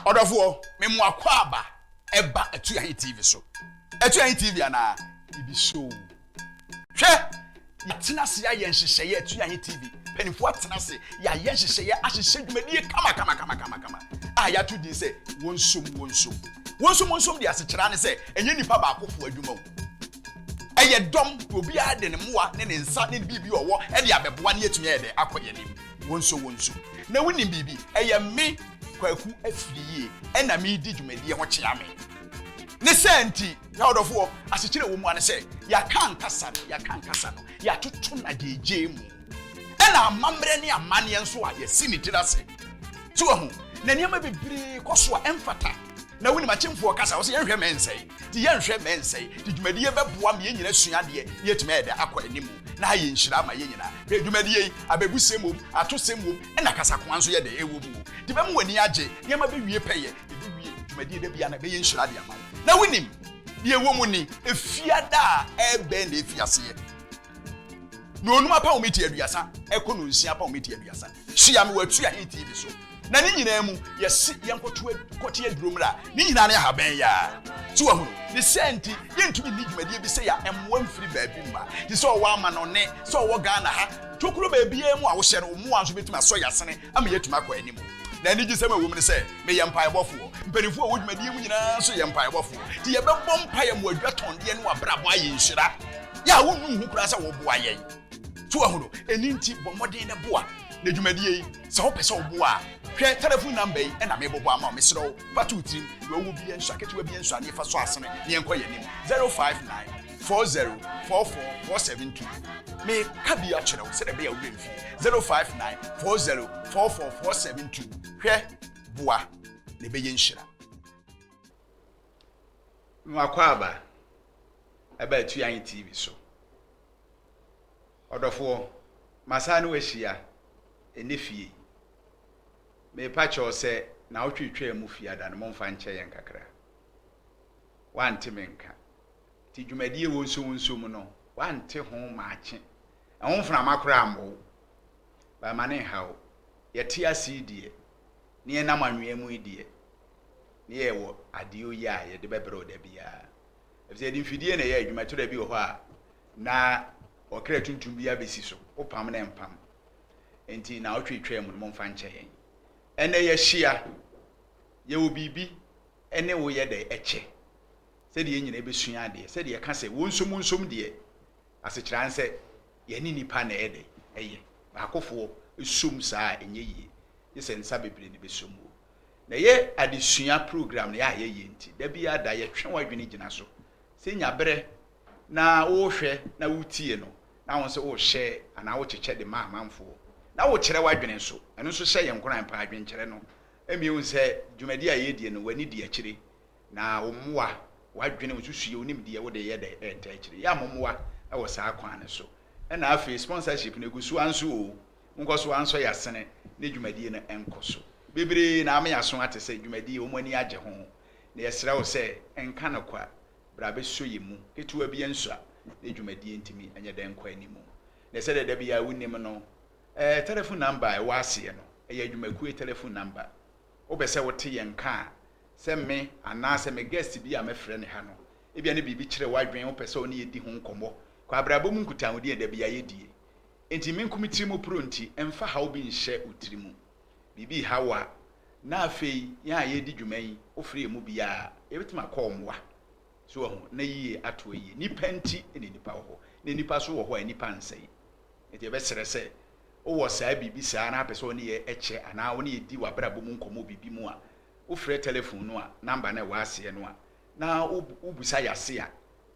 Odofo me mo akwaba eba Atuahene TV so. Atuahene TV ana ibi show. Hwe yatena se ya yenhyehyeye Atuahene TV. Penifo atena se ya yenhyehyeye ahyehye dwumadie kama. Ya to din se wonsom. Wonsom de asekyera ne se enye nipa ba akofo adwuma wo. Eye dom obi ade ne moa ne ne nsa ne bibi owo e de abeboa ne yetumi ede akoye nim. Wonsom. Na woni bibi eye me kwaku afiriye ena me di dwumadie ho kyea me. Ne senti ya odofo asekyere wo mu ane se ya kan kasa no ya tutu na geje mu. Ena amamre ne amane enso a ye sinitira se. Tu ho na niam bebre koso a emfata. Na woni machemfo kasa wo se yenhwe mensei ti yenhwe mensei ti dwumadie beboa me nyina suade yetime ede akọ animu na ha yenhyira ma yenyina be dwumadie abebusemom atosemom ena kasa ko anso ye de ewo mu ti be mu wani age niam be wie peye be wie dwumadie de bia na be yenhyira de ama na wonim de ewo mu ni efiada ebe na efiase ye no onuma pa ometi aduasa eko no nsia pa ometi aduasa hia me Atuahene TV so na ni nyina mu yesi yenkoto kote aduromra ni nyina na haban ya ti wa hu ni senti yentumi ni dwumadie bi se ya emwa mfiri baabi mma ti so wo ama no ne so wo Ghana ha tokuro baabi emu a wo hye no mu anso betuma so yasene ama yetuma kwa animu na ni gisema wo mu ne se me yempa ebofo mpanifo a wo dwumadie mu nyina so yempa ebofo ti ye bebom pa ye mu adwatonde ne wabrabo aye nhira ya wo nu hu kura se wo boa yen ti wa hu no eninti bomodin ne boa na dwumadie se wo pese wo boa hwe telephone number yi na me bobo ama me sro batu tim wo wo bi enso aketewa bi enso ane fa so asene ne enko ye nim 059404472 me kabi a kyerɛw se de be ya wo mfi 059404472 hwe boa ne be ye nhira Mwakwaba aba Atuahene TV so odofo masane wahia enefie me pacho se na otwetwe mu fiada no momfa nche yen kakra wante menka ti dwumadie wonsom no wante ho maache ehonfuna makora ambo ba mane hawo yete asidie ne na manwe mu idie ne yewo adio ya ye de bebro da bia efse di mfidie na ye adwumato da bi ho a na okra tuntum bia besi so opam na empam enti na otwetwe mu no momfa nche yen ene ye hia ye obibi ene wo ye de eche se de nyina ebesua ade se de ye ka se wonsom de asekyran se ye ni nipa na ede eye akofo esum saa enye yi ye se nsa bebre ne besom wo na ye adesua program na ye ye enti da bia da ye twe wadwene gina so se nya bere na wo hwe na wutie no na won se wo hye ana wo cheche de ma manfo na wo kyerɛ wadwene so ɛno so hyɛ yɛn nkora mpa adwen kyerɛ no emi hu sɛ dwumadi a yɛdie no wani di akyire na ommoa wadwene ususuye onim die wo de yɛ de enta akyire ya mommoa ɛwɔ saa kwan ne so ɛna afei sponsorship ne gusu anso o nkɔ so anso yɛ sene ne dwumadi no ɛnkɔ so bebre na ame yaso ate sɛ dwumadi o mani agye ho na yɛsrɛ wo sɛ ɛnka no kwa bra beso yɛ mu ketuwa bi ensua ne dwumadi ntimi ɛnyɛ den kwa animu na sɛ de da bia wonim no telephone number e wase no e adwumakuo telephone number obese wote yen ka se me ana se me guest bi a me frɛ ne ha no e bia ne bibi kyerɛ wadwen opese oni yedi ho nkomo kwa abrabo mu nkutahodie e da bia yedie enti me nkomitiri mu pronti emfa ha obi nhye utirimu bibi hawa na afei ya yedi dwuman ofre mu bia e betima call moa so ho na yie ato yie nipa nti ne nipa ho ne nipa so wo ho nipa nsai enti e be sere se o saa bibi saa na apese oni ye eche ana oni edi wabrabo mu nkomo bibi mu a wo frɛ telephone no a number na wa ase no a na ubusa yase a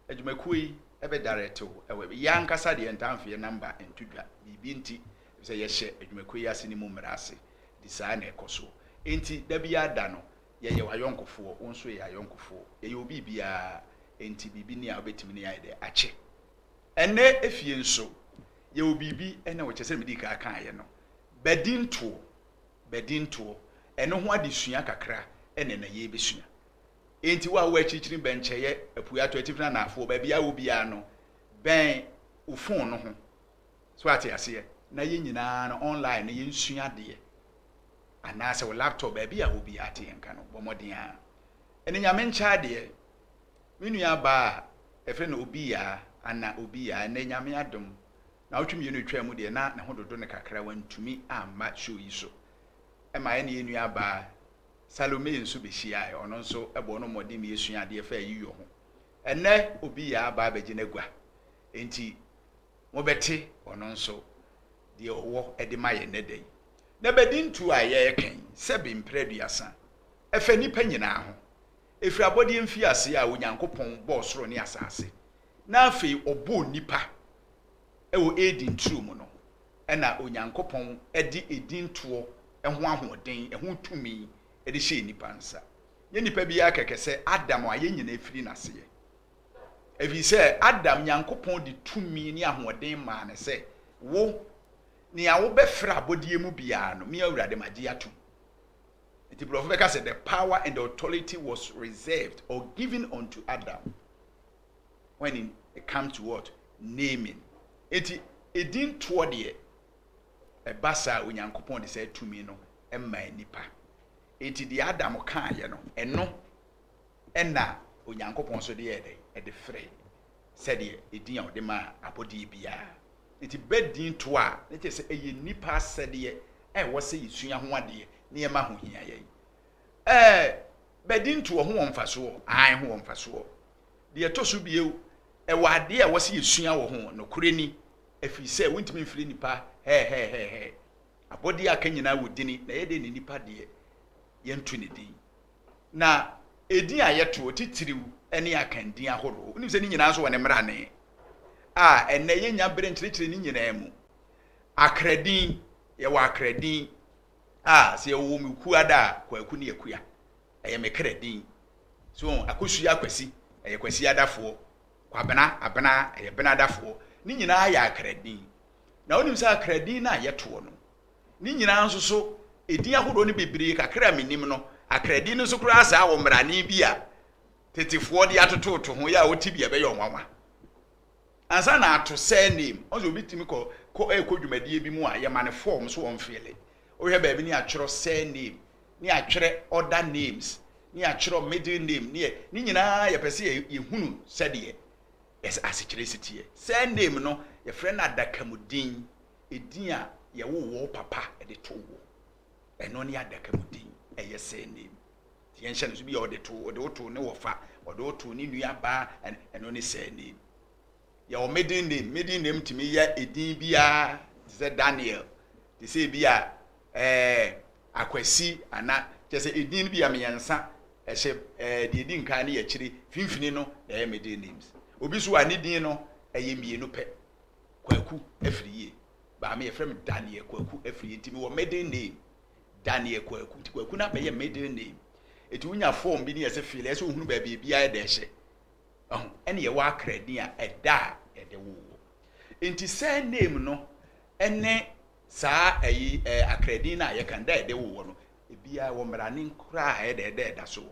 adwumakuo yi ebe direct wo ewe ya nkasa de entamfie number entudwa bibi nti se ye hye adwumakuo yi ase ni mu mrase di saa na ekoso enti da bia da no ye ye wayonkofo wonso ye ayonkofo ye obi bia enti bibi ni a obetimi ni ya de ache ene efie nso ye obibi ene wo kyese medika aka ye no badinto eno ho adesua kakra ene na ye besua enti wa achichiri benche ye apuya to atifina na afo ba bia wo bia no ben ufon no ho so ate ase na ye nyina no online ye nsua de anaasɛ wo laptop baabi a wo bi ate yɛnka no bɔ mmɔden a ɛne nyame nkyɛ adeɛ me nua baa ɛfrɛ no obi ya ana obi ya ne nyame adom na wotwe mmienu twa mu deɛ na ne ho dodo ne kakra wantumi amma show yi so ɛma ɛne yɛ nua baa Salome nso behia ɔno nso ɛbɔ no mmɔden me yɛsua adeɛ fa yi yo ho ɛnɛ obi ya baa bɛgye n'agua enti mobɛte ɔno nso deɛ ɔwɔ ɛde ma yɛ nnɛ dai na Badinto a yɛkan sɛ bemprɛduasa ɛfɛ nipa nyinaa ho efiri abɔdeɛ mfi ase a Onyankopɔn bɔɔ soro ne asase na afei ɔbɔɔ nipa ɛwɔ edin turu mu no ɛna Onyankopɔn ɛde edintoɔ ɛho ahoɔden ɛho tumi ɛde hyɛ nipa nsa nye nipa bi akɛkɛ sɛ Adam a yɛ nyina efiri n'aseɛ efi sɛ Adam Nyankopɔn de tumi ne ahoɔden maa ne sɛ wo nea wo bɛfrɛ abɔdeɛ mu biara no me awurade magye ato nti brɔfo bɛka sɛ the power and the authority was reserved or given unto Adam when it comes to what naming eti edin toɔ deɛ ɛba saa Onyankopɔn de sɛ tumi no ɛma nipa eti deɛ Adam kaayɛ no ɛno ɛna Onyankopɔn so deɛ ɛde frɛ sɛdeɛ edin a ɔde ma abɔdeɛ biara eti Badinto a ne kyerɛ sɛ ɛyɛ nipa asɛdeɛ ɛwɔ sɛ yɛsua ho adeɛ ne yɛma ho hia yɛn Badinto ho wɔ mfasoɔ ho wɔ mfasoɔ deɛ ɛtɔ so bio ɛwɔ adeɛ a ɛwɔ sɛ yɛsua wɔ ho no kore ni ɛfiri sɛ wontumi mfiri nipa abɔdeɛ aka nyinaa wɔ dini na yɛde ne nipa deɛ yɛnto ne din na edin a yɛto titiriw ɛne akandin ahorow wonim sɛ ne nyinaa nso wɔ ne mmerane a ɛnɛ yɛnya bere nkyerɛkyerɛ ne nyinaa mu akradin yɛwɔ akradin a sɛ yɛwɔ mu kuada kwaku ne yakua ɛyɛ me kradin so akosu akwasi ɛyɛ kwasi adafoɔ kwabena abena ɛyɛ bena adafoɔ ne nyinaa yɛ akradin na wonim sɛ akradin na yɛtoɔ no ne nyinaa nso so edin ahorow ne bebree kakra menim no akradin no so kura saa wɔ mmerane bi a tetefoɔ de atototo ho yɛ a wɔti bi ɛbɛyɛ ɔnwanwa ansa na ato surname ɔso obi timi kɔ dwumadie bi mu a yɛ mane form so wɔn fele ohwɛ baabi ne atwerɛ surname ne atwerɛ other names ne atwerɛ middle name ne nyinaa yɛpɛ sɛ yɛhunu sɛdeɛ ɛsɛ asekyerɛ sitie surname no yɛfrɛ no adakamudin edin a yɛwo wɔ papa ɛde to wo ɛno ne adakamudin ɛyɛ surname yɛnhyɛ no so bi ɔde to ne wɔfa ɔde to ne nua ba ɛno ne surname your middle name to me ya edin bia say Daniel they say bia akwasi ana just say edin bia me yansa ehye de edin kan ne ya kire finfini no middle names obi so ani din no mienu pɛ kwaku afriye ba me yefrem Daniel kwaku afriye ti me wo middle name Daniel kwaku ti kwaku na be middle name eti unya form bi ne yɛ se feel ɛsɛ ohunu ba bia de ɛhye ɛne yɛ wɔ akradin a ɛda ɛde wo enti sɛ name no ɛne saa akradin na yɛ kan da ɛde wo no ebia wɔ mmerane nkura a ɛde ɛda so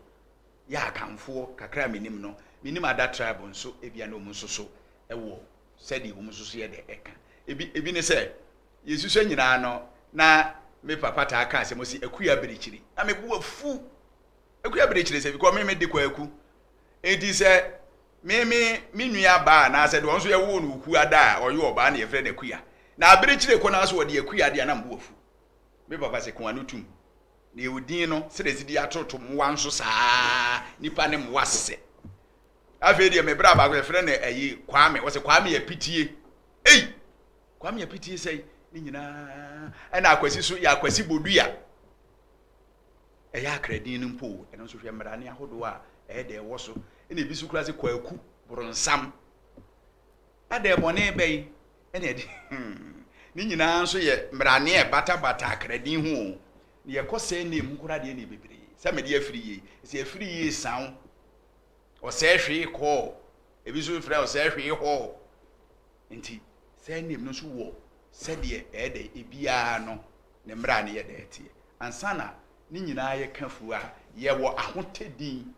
yɛ akamfoɔ kakra menim no menim ada tribe nso ebia no mu nso so ɛwɔ sɛde wo mu nso so yɛ de ɛka ebi ne sɛ yesusu nyinaa no na me papa ta aka sɛ mo si akuya berikyiri na me bu afu akuya berikyiri sɛ bi kɔ me de kɔ aku enti sɛ me nua ba na sɛ de won so yɛ wo no ku ada a ɔyɛ ɔba na yɛfrɛ na kuya na aberekyire ko na so wɔde akuya de na mboafu me papa sɛ ko anu tum na yɛudin no sɛ de sidi atoto mwa nso saa nipa ne mwa sɛ afei de me bra ba ko yɛfrɛ na kwame wɔ sɛ kwame yɛ pitie kwame yɛ pitie sɛ ni nyina ɛna akwasi so yɛ akwasi bodua ɛyɛ akradin no mpo ɛno nso hwɛ mmerane ahodo a ɛyɛ de ɛwɔ so ene bi su kura se kwaku bronsam ade bone bɛyi ene de ni nyinaa nso yɛ mrane e bata akradin ho ne yɛ kɔsɛ ne mu kura de ne bebre sɛ me de afiri yi se afiri yi san o sɛ hwe kɔ ebi so frɛ o sɛ hwe hɔ nti sɛ ne mu nso wɔ sɛ de ɛde ebia no ne mrane yɛ de tie ansana ni nyinaa yɛ kafu a yɛ wɔ ahotedin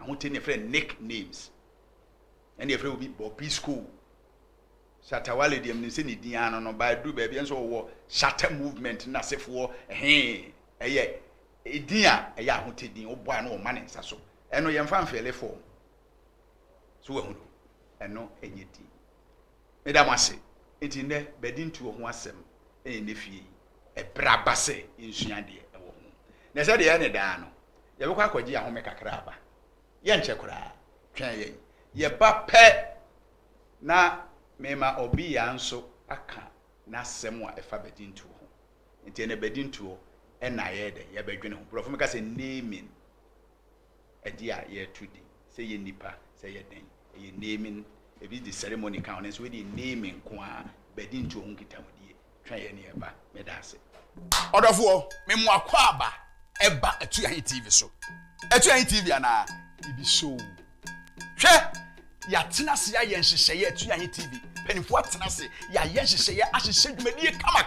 ahotedin friend nicknames and your friend will be Bobby School. Shatawale dem ne se ne din ano no ba du ba bi enso wo shatter movement na sefo eye edin a eye ahotedin wo boa no o mane nsa so eno ye mfa mfele form so we hunu eno enye din medam ase enti ne Badinto ho asem ne fie e braba se nsua de e wo ho na se de ye ne da no ye bekwa akwaji ahome kakra aba ye nche kura twen ye ba pe na mema obi ya nso aka na asem a efa Badinto ho enti ne Badinto e na ye de ye badwene ho profo me ka se naming e dia ye tudi se ye nipa se ye den ye naming e bi the ceremony count so we the naming ko a Badinto ho nkitahodie twa ye ne e ba me da ase odofo me mo akwa aba e ba Atuahene TV so Atuahene TV ana ibi show hwe ya tena se ya yenhyehyeye Atuahene TV penifo atena se ya yenhyehyeye ahyehye dwumadie kama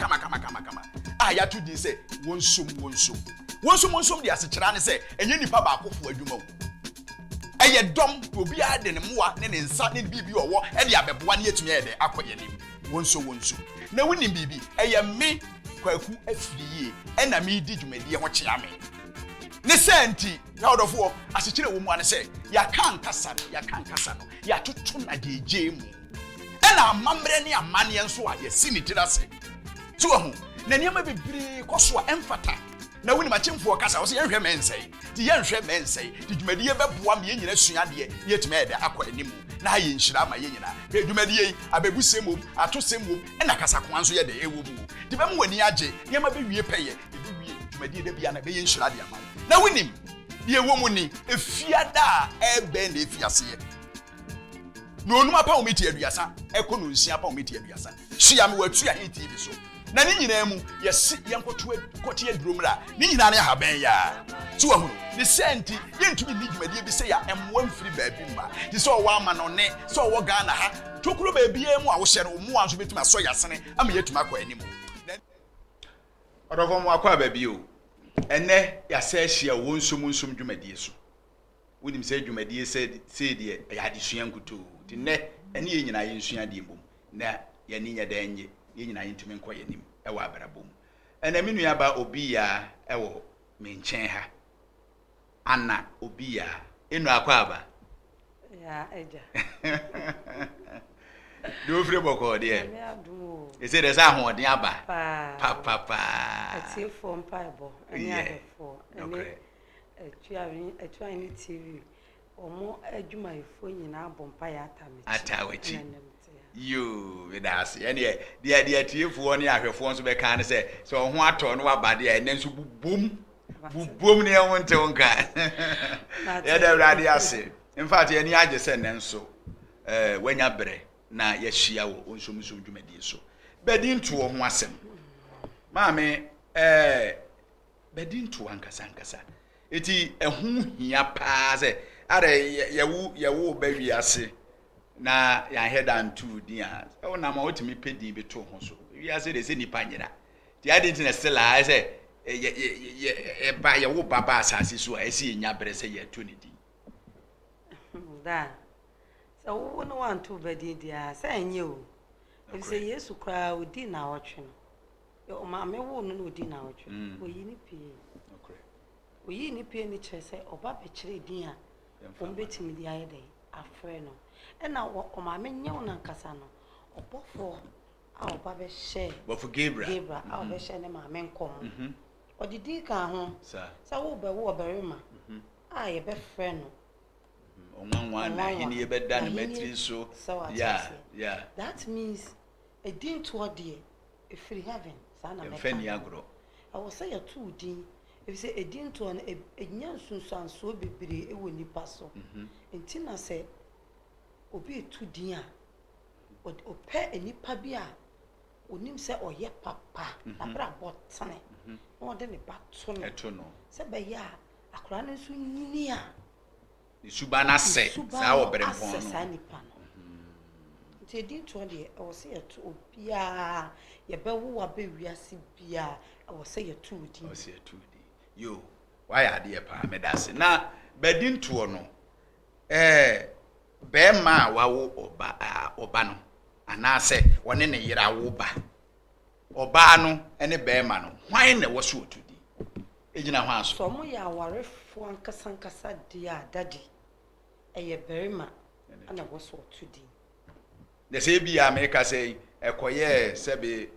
ya to di se wonsom di asekyera ne se enye nipa ba akofo adwuma wo eye dom obi ade ne moa ne ne nsa ne bibi owo e de abeboa ne yetumi ede akoye nim wonso na woni bibi eye me kwaku afiriye ena me di dwumadie ho kyea me ne senti ya odofo asekyere wo mu ane se ya kan kasa no ya tutu na geje mu ena amamre ne amane enso a ye sinitira se to ho na niam bibiri koso a emfata na woni machimfo kasa wo se yenhwe mensei ti yenhwe mensei ti dwumadie beboa me yenyina suade yetime ede akọ animu na ye nhyira ma yenyina be dwumadie abebusemom atosemom ena kasa ko anso ye de ewo mu ti be mu wani age niam bewie peye ebi wie dwumadie de bia na be yenhyira de ama na wonim de ewo mu ni efiada ebe na efiase ye no onuma pa omiti aduasa ekono nsia pa omiti aduasa hia me Atuahene TV so na ni nyina mu yesi yenkotie durumra ni nyina ne haban ya ti wa hunu ni senti yentumi ni dwumadie bi se ya emwa mfiri baabi ma ti so wa ama no ne so wo Ghana ha tokuro baabi mu a wo hyere mu anso betuma so yasene ama yetuma kwa animu odofo mu akwa baabi o ene yasa hia wonsom dwumadie so wonim se dwumadie se de ya de sua nkuto ti ne ene ye nyina ye nsua de mbom na ye ni nya da nye ye nyina yentumi nkọ yanim e wa abrabom ena minu ya ba obi ya e wo me nchen ha ana obi ya enu akwa aba ya eja do free boko de me adu e se de sa hoden aba pa ati fo mpaibo ani adefo ene Atuahene TV omo adwuma ifo nyina abompa ya atamechi yo vidas ene dia tiefo ne ahwefo nso be kan se ho ato no abade ya ene nso bubom ne wonte wonka ya da brade ase in fact ene age se ne nso wanya bre na ya hia wo onsomsom dwumadie so Badinto ho asem maame Badinto ankasa eti ehu hia paa se are yewu bawi ase na ya head to dia o na ma otimi pedi bi to ho so wi ase de se nipa nyira ti ade na still a se ba ye wo baba asase so a ese nya bere se ye to ne di da so wo no want to bedi dia se enye o e se Yesu kra odi na otwe no o ma me wo no odi na otwe o yi ni pie o yi ni pie ni kire se oba be kire din a o betimi di aye de afre no ena o ma me nyew na nkasa no obofo a oba be share bofo Gabriel a oba share ne ma me nkom o didi ka ho sa wo be wo oberima a ye be frɛ no onwanwan na hini ye be da na matri so yeah that means a din to odie e free heaven sa na me fani agro I will say a two din if say a din to an a nyansunsan so bebre e wo nipa so enti na say obi etu din a o pe enipa bi a onim se oye papa na bra botane no de ne bato no eto no se be ya akora ne so nyini a ni suba na se sa wo bere pon no sa nipa no nti din to de o se eto obi a ye be wo ba wiase bia o se eto din o se eto din yo why ade e pa me da se na Badinto no be ma wa wo oba no anase wone ne yira wo ba oba no ene be ma no hwan na wo so otudi ejina ho aso so mo ya awarefo ankasa dia daddy eye berima ana wo so tudi de say bia me ka say ekoye sebe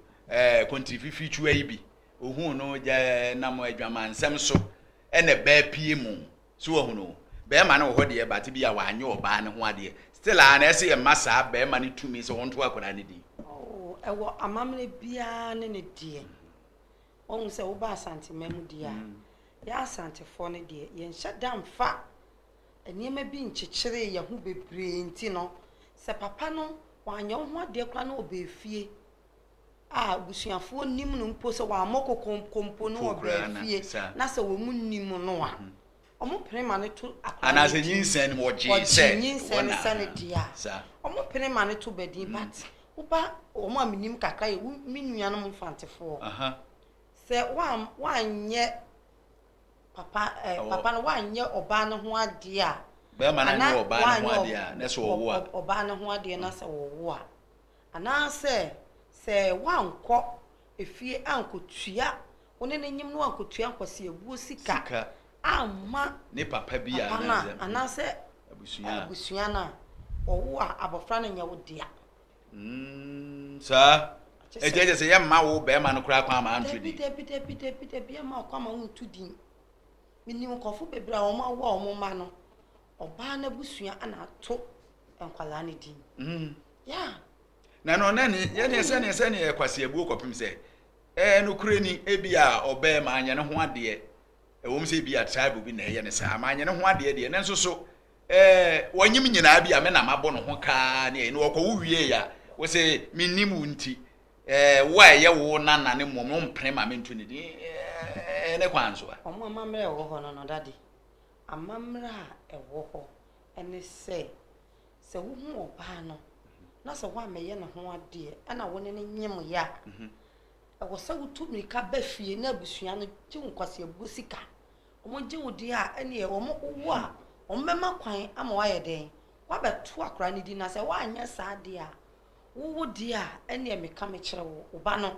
kontrififi twa yi bi ohun no ja nam adwamansem so ene ba pie mu so ohun no be ma na wo de ba te bia wa anye oba ne ho ade still an ese ye masa be ma ne tumi so wonto akora ne di oh ewo amamre bia ne ne die on se wo ba asante mamu dia ya asante fo ne die ye nhya damfa eniema bi nkyekere ye ho bebre nti no se papa no wanya ho ade kwa na obefie a busuafo nim no mpo se wa amoko kompo no obefie na se wo mu nim no a omo prema ne to akwa ana se nyinsen mo gi se nyinsen se ne dia omo prema ne to badin but uba omo aminim kakra ye minua no mfantefo se wa nye papa papa no wa nye oba ne ho ade a be ma na nye oba ne ho ade a na so wo a oba ne ho ade na se wo a ana se wankọ efie ankotua one ne nyim no ankotua nkwase ebuo sika amma ne papa bi ana se abusua na owo a abofra na nya wodia sa ejeje se yemma wo be ma no kura kwa ma antudi bi ma kwa ma untudi minim kofo bebra o ma wo o mo ma no oba na busua ana to enkwala ne din ya na no na ni ye ne se ne ekwase ebuo kopim se no kure ni ebia oba ma anya ne ho ade ewom se bia tribe bi na ye ne se ama anya ne ho ade de ne nso so wanyim nyina bia me na mabɔ no ho ka ne no okɔ wuwie ya wo se minimu nti wa ye wo nana ne mom no mpre ma me ntu ne di ne kwanzo a omo amamra ewo ho no dade amamra ewo ho ene se wo hu oba no na se wa meye ne ho ade ana wo ne nyem ya ewo se wo tu mirika ba fie na abusua no gye nkwase abusika omo gye wodi a ene omo wo a ommema kwan ama wa ye den wa beto akora ne di na se wa anya saade a wo di a ene me ka me kire wo ba no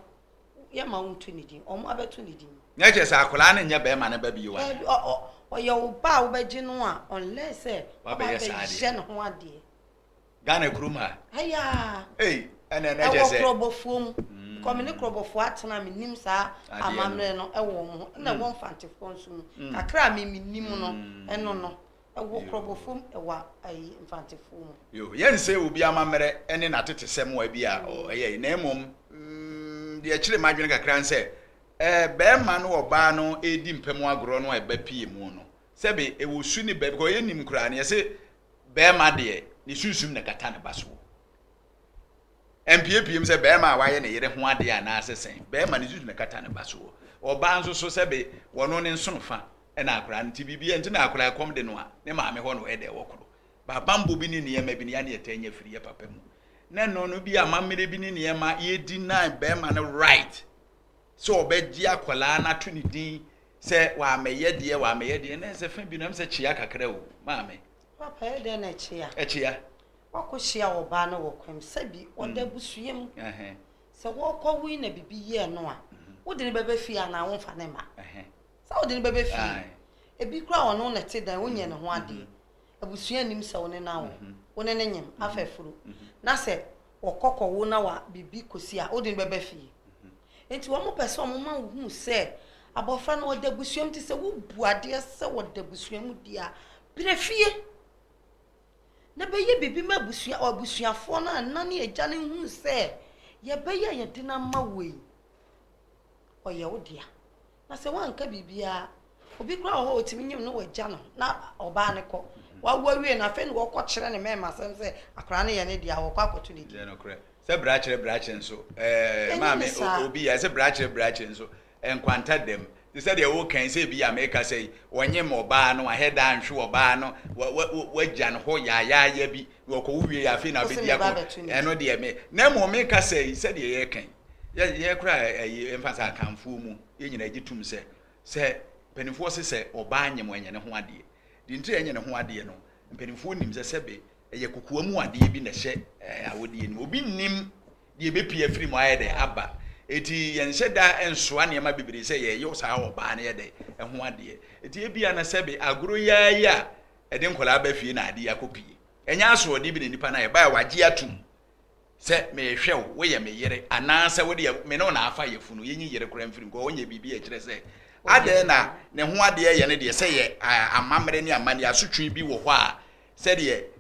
ye ma wonto ne din omo abeto ne din nya che sa akora ne nya be ma ne ba bi wa o ye wo ba wo ba gi no a unless wa be ye saade ne ho ade Ghana kruma aya ene ne je se e wo krobofuom ko me ne krobofo atena me nim sa amamre no e wo mo na wo mfantefo nso kakra me nim no eno no ewo krobofum ewa ai mfantefum yo yen se obi amamere ene na tetesem wa bi a eye na emom de akire madwene kakra nse be ma no oba no edi mpem agoro no eba pie mu no sebe ewo su ni be ko yenim kura ne se be ma de ni susum na kata ne baso MPAPM se be ma wa ye ne yere ho ade a na asesen be ma ni susum na kata ne baso oba nso so sebe wono ne nsonofa ena akura nti bibia nti na akura kom de no a ne maame ho no ede wokoro ba bambo bi ni niyema bi ni ya ne etanya firi ye papa mu na no no bi amamere bi ni niyema ye deny be ma no right so obeji akwala na to ni din se wa meye de na se fa bi na se chia kakra o maame papa e de na chia wakohia wo ba na wokwem sabi oda busuem se wokọ wi na bibi ye no a wo de ne bebe fia na wo fa ne ma sa wo de ne bebe fia ebi kura ono na te dan wonye ne ho ade abusua nim se wo ne na wo ne ne nyem afefuru na se wokọkọ wo na wa bibi kosi a wo de ne bebe fia enti wo mo pese wo ma wo hu se abofra na oda busuem ti se wo buade se wo da busuem dia brefie na be ye bibi ma abusuafo na nane eja ne hu se ye be ye de na ma wei oye wo dia na se wanka bibia obi kura ho otimi nyim no waja no na oba ne ko wa wawie na fe ne wo ko kire ne mema sem se akra ne ye ne dia wo kwa akoto ne dia no kure se brachire nso maame obi ya se brachire nso enkwanta dem they said they wo kan se bi America say wonye moba no aheda anhwe oba no waja no ho ya bi wo ko wie ya fe na be dia ko eno de me na mo me ka say said ye kan ye kura emphasize kanfo mu ye nyina gitum se penifo se oba anyem enye ne ho ade di nti enye ne ho ade no penifo nim se sebe eye kokoa mu ade bi na hye awodie ni obi nim de be pie free mo ayede aba eti yen se da ensoa ne ma bibiri se ye yo sa oba ne ye de ho ade eti ebia na sebe agoro ya ede nkola ba fie na ade yakopi enya aso ode bi ne nipa na ye ba waje atum se me hwe wo ye me yere anansa wo de me no na afa ye funu yenyi yere kora mfiri nko onye bibi e kire se ade na ne ho ade ye ne de se ye amamre ne amane asotwe bi wo ho a se de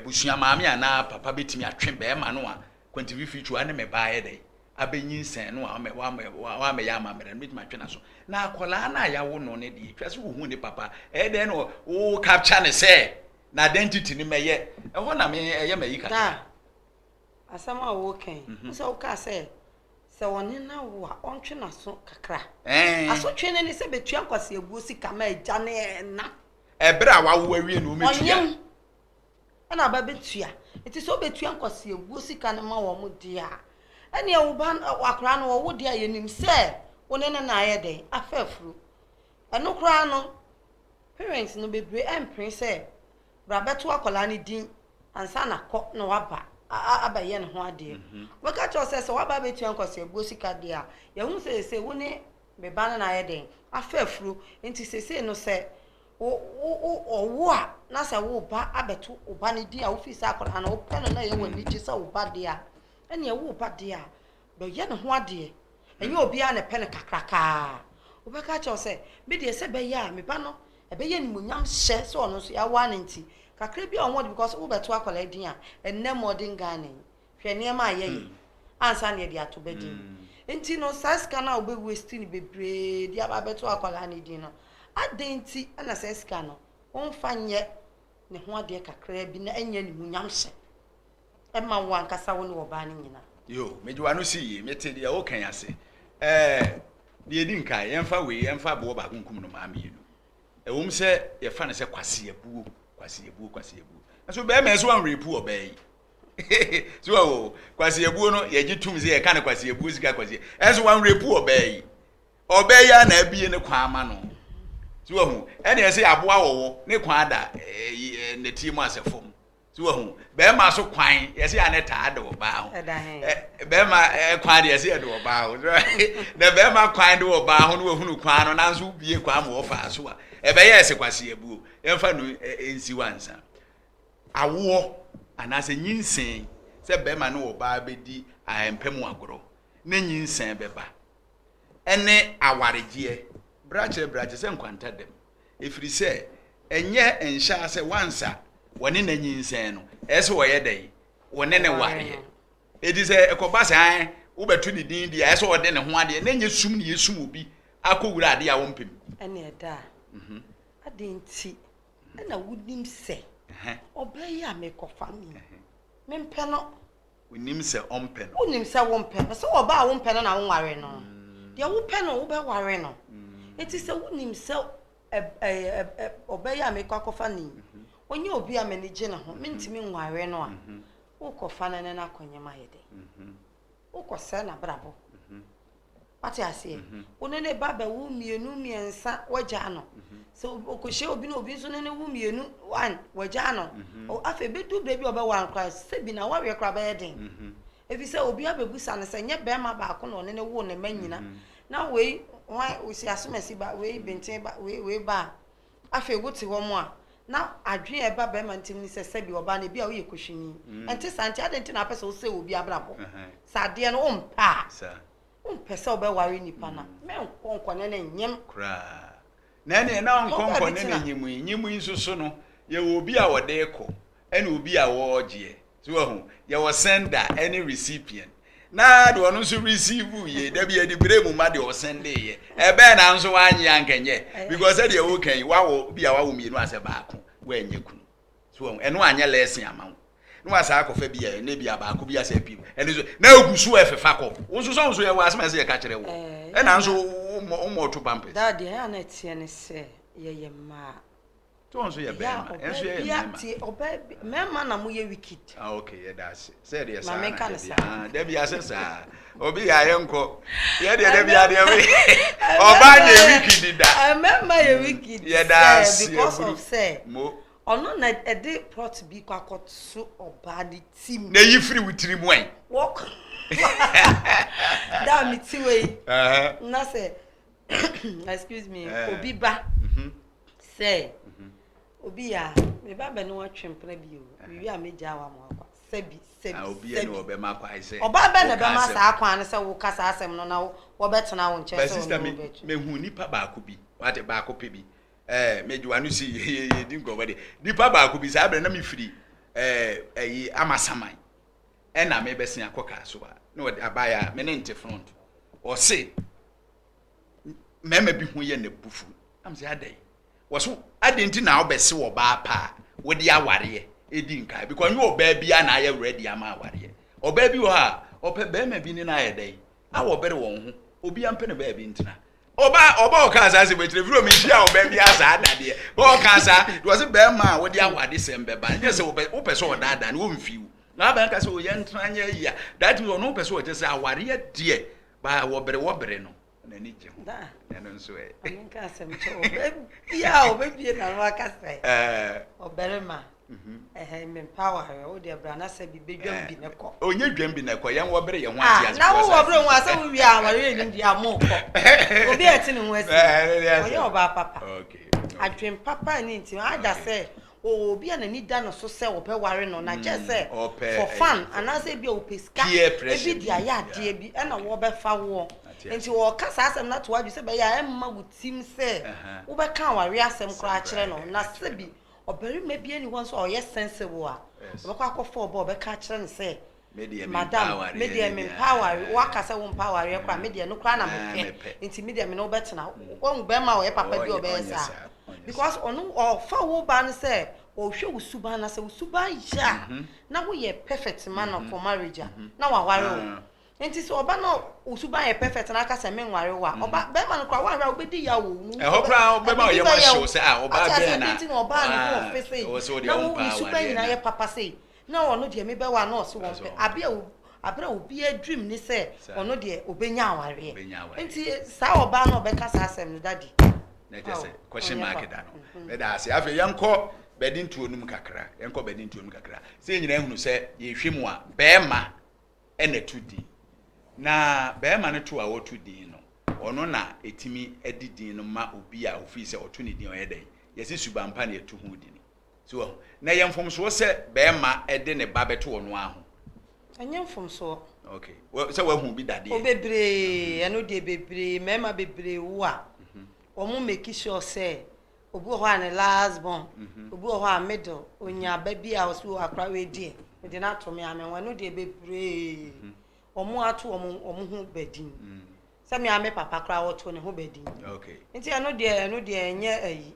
busua maame ana papa betimi atwe be ma no a kwantivi fitu ane me ba ye de abenyinsen no wa me ya amamre no betimi atwe na so na akola na ya wo no ne de twase wo hu ne papa de no wo capture ne se na identity ni meye ho na me eye me yika asama wo ken so ka se woni na wo a ontwe na so kakra aso twe ne se betua nkwase abuo sika ma agya ne na ebra wa wo awie no metua ana ba betua eti so betua nkwase abuo sika ne ma wo mo dia ene e wo ba akra no wo dia yenim se woni ne na aye den afafuru eno kra no parents no bebre empre se bra beto akola ne din ansa na kɔ no waba abaye ne ho ade we ka cho se waba betua nkwase abuo sika dia ye hu se woni be ba na aye den afafuru enti se no se wo a na se wo ba abeto oba ne dia wo fi sa akola na wo pɛ na ye wani ji sa wo ba dia ene ye wo ba dia do ye ne ho ade enye obi a ne pɛ ne kakraka wo be ka cho se me de se be ya me ba no e be ye ni munyam hye se ono so ya wa ne nti kakra bi onwod because wo beto akola din a enne modern Ghana hwe ne ma ye ansa ne de ato bedin enti no saska na obe waste ni bebre di aba beto akola ne din no adenti ana saska no wonfa nye ne ho ade kakra bi na enya ni munyam hye e ma wo ankasa wo ne wo ba ne nyina yo mejiwa no si yi mete dia wo kan ase de edi nkai yemfa we yemfa bo ba kunkum no ma mienu ewum se ye fa ne se kwase abuo so be me so an repu obey so wo kwase abuo no ye gitum se ye ka ne kwase abuo sika kwase eso wan repu obey ya na abie ne kwa ama no so hu ene ye se aboa wowo ne kwa ada ne timu asefom so hu be ma so kwan ye se aneta ada wo ba ho be ma kwan de ye se ade wo ba ho na be ma kwan de wo ba ho no hunu kwan no na so bie kwa ma wo fa so a ebe ye se kwase abuo emfa no ensi wansa awo anase nyinsen se be ma no wo ba bedi ahempem agoro na nyinsen beba ene awaregie brache se nkwanta dem efiri se enye ensha se wansa woni na nyinsen no ese wo ye dai woni ne ware edi se ekoba se an wo betu ni din dia ese wo de ne ho ade na nye sum ne yesum obi akowura ade a wo mpem ene da adenti na wudim se obey ya mekofa mi mempe no wunim se ompe no wunim se wo mpe no se oba wo mpe no na wo ware no dia wo pe no wo be ware no eti se wunim se obey ya mekofa ni onye obi a manage na ho mentimi nware no a wo kofa na na akonyema yede wo kosa na brabo ati ase onene baba wu mienu miensa waja no so okoshe obi na obi so nene wu mienu one waja no o afa bedu baby oba wan kra se bi na wawe kra ba eden efi se obi abebusa ne se nye be ma ba ko no nene wu ne manyina na we wan osi asomasi ba we benten ba we ba afa wuti wo mo a na adwen e ba ma ntim ni se bi oba na bi a wo yekohwini enti santi adenti na pese o se obi abrabo sade no ompa pese obe ware nipa na me nkonkone ne nyem kra na ne na nkonkone ne nyimu nsusu no ye obi a wode eko ene obi a wo ogie so ahu ye wo sender any recipient na de ono so receive ye da bia de bremu ma de o send ye ebe na nso wanyi ankenye because e de wo kan wa wo bia wa wo mienu ase baako wa enye kunu so ahu eno anya lesson amawo no asa akofa bia ne bia baako bia se pim ene so na ogusu efefa ko nso ye wa asema se ye ka kire wo e na nso mo to pampe that dey na tie ne se ye ma to nso ye be ma enso ye ma tie oba mema na mo ye wicked okay ye da se se de sa na da bia se sa obi ya ye nko ye de da bia de we oba ye wicked da mema ye wicked ye da because of say mo ono na ede plot bi kwakotso oba di team na yi free witiri mu en walk That me tiwe. Na say excuse me, obi ba. Say obi ya me ba be no atwempena bi o. Wi a meja wa mo akwa. Sebi. Obi e no be ma kwa say. Oba be na be ma sa akwa ne say wo kasa asem no na wo betena wo nche so. Sister me hu nipa ba ko bi. What ba ko pe bi. Mejuanu si ye di ngoma de. Nipa ba ko bi sa abre na me firi amasaman. Na me be sen akoka so ba. No abaya me ne nte front. O say mema bi hu ye na bufu. Am say adai. Wo so adenti na obese wo ba pa. Wo di aware edi nkai because you oba bia na aye ready ama aware. Oba bi wo ha, ope be ma bi ni na aye dai. Awo bere won ho. Obi ampe ne ba bi ntina. Oba okasa se betire firo me hia oba bi asa adade. Bo okasa, do se be ma wo di awade sem be ba. Je se wo pese wo dada na wo mfiu. Na ba nka se wo ye ntra nya yi a. That means no pese wo je se aware de ba wo bere no. Na ni je ho. Da. Na no so e. Nka asem cho oba bi na wa kasa. Obere ma. Men power o de bra na se bi bedwam bi ne ko. Onye dwam bi ne ko yen wo bere ye ho ati. Na wo bere ho asa wo wi aware ni dia mo ko. Obi eti ne ho asi. Oye oba papa. Okay. Adwen papa ni nti ada se obi ana ni da no so se wo pe ware no na je se for fun ana se bi o peska e bi dia ya de bi na wo be fa wo nti wo kasa asem na to adu se be ya emma wutim se wo be kan ware asem kra kire no na se bi obere me bi ani won so o ye sensible a wo kwa akofo obo be ka kire ne se madam media me power wo akasa wo power ye kra media no kra na me pe nti media me no betena wo be ma wo ye papa bi obe sa because onu fa wo ban say o hwe usuba na say usuba ya na wo ye perfect man for marriage na wa ware o enti so oba no usuba ye perfect na aka say me nware wa oba be man kwa wa hwa obedi ya wo mu ho kra be ma ye ma show say oba be na enti no oba no go face na wo usuba ina ye papa say na ono de me be wa na o se won pe abra obi a dream ni say ono de obenya aware enti sa oba no be kasa asem no daddy na jese question mark da no me da se afi yenko Badinto num kakra yenko Badinto num kakra se nyina hunu se ye hwemu a be ma ena tudi na be ma ne to a wo tudi no ono na etimi edidin no ma obi a ofi se oto ne din oyeden yesi subampa na etu hu di ni so na yemfom so se be ma ede ne ba beto ono aho anyemfom so okay se wa hu bi dade o bebre eno de bebre mema bebre wo a omo make sure say obi ho an last born obi ho a middle onya ba bi a so akra we die me de na to me ame wonu de bebre omo ato omo hu badin se me ame papa kra wo to ne hu badin okay nti eno de enye ayi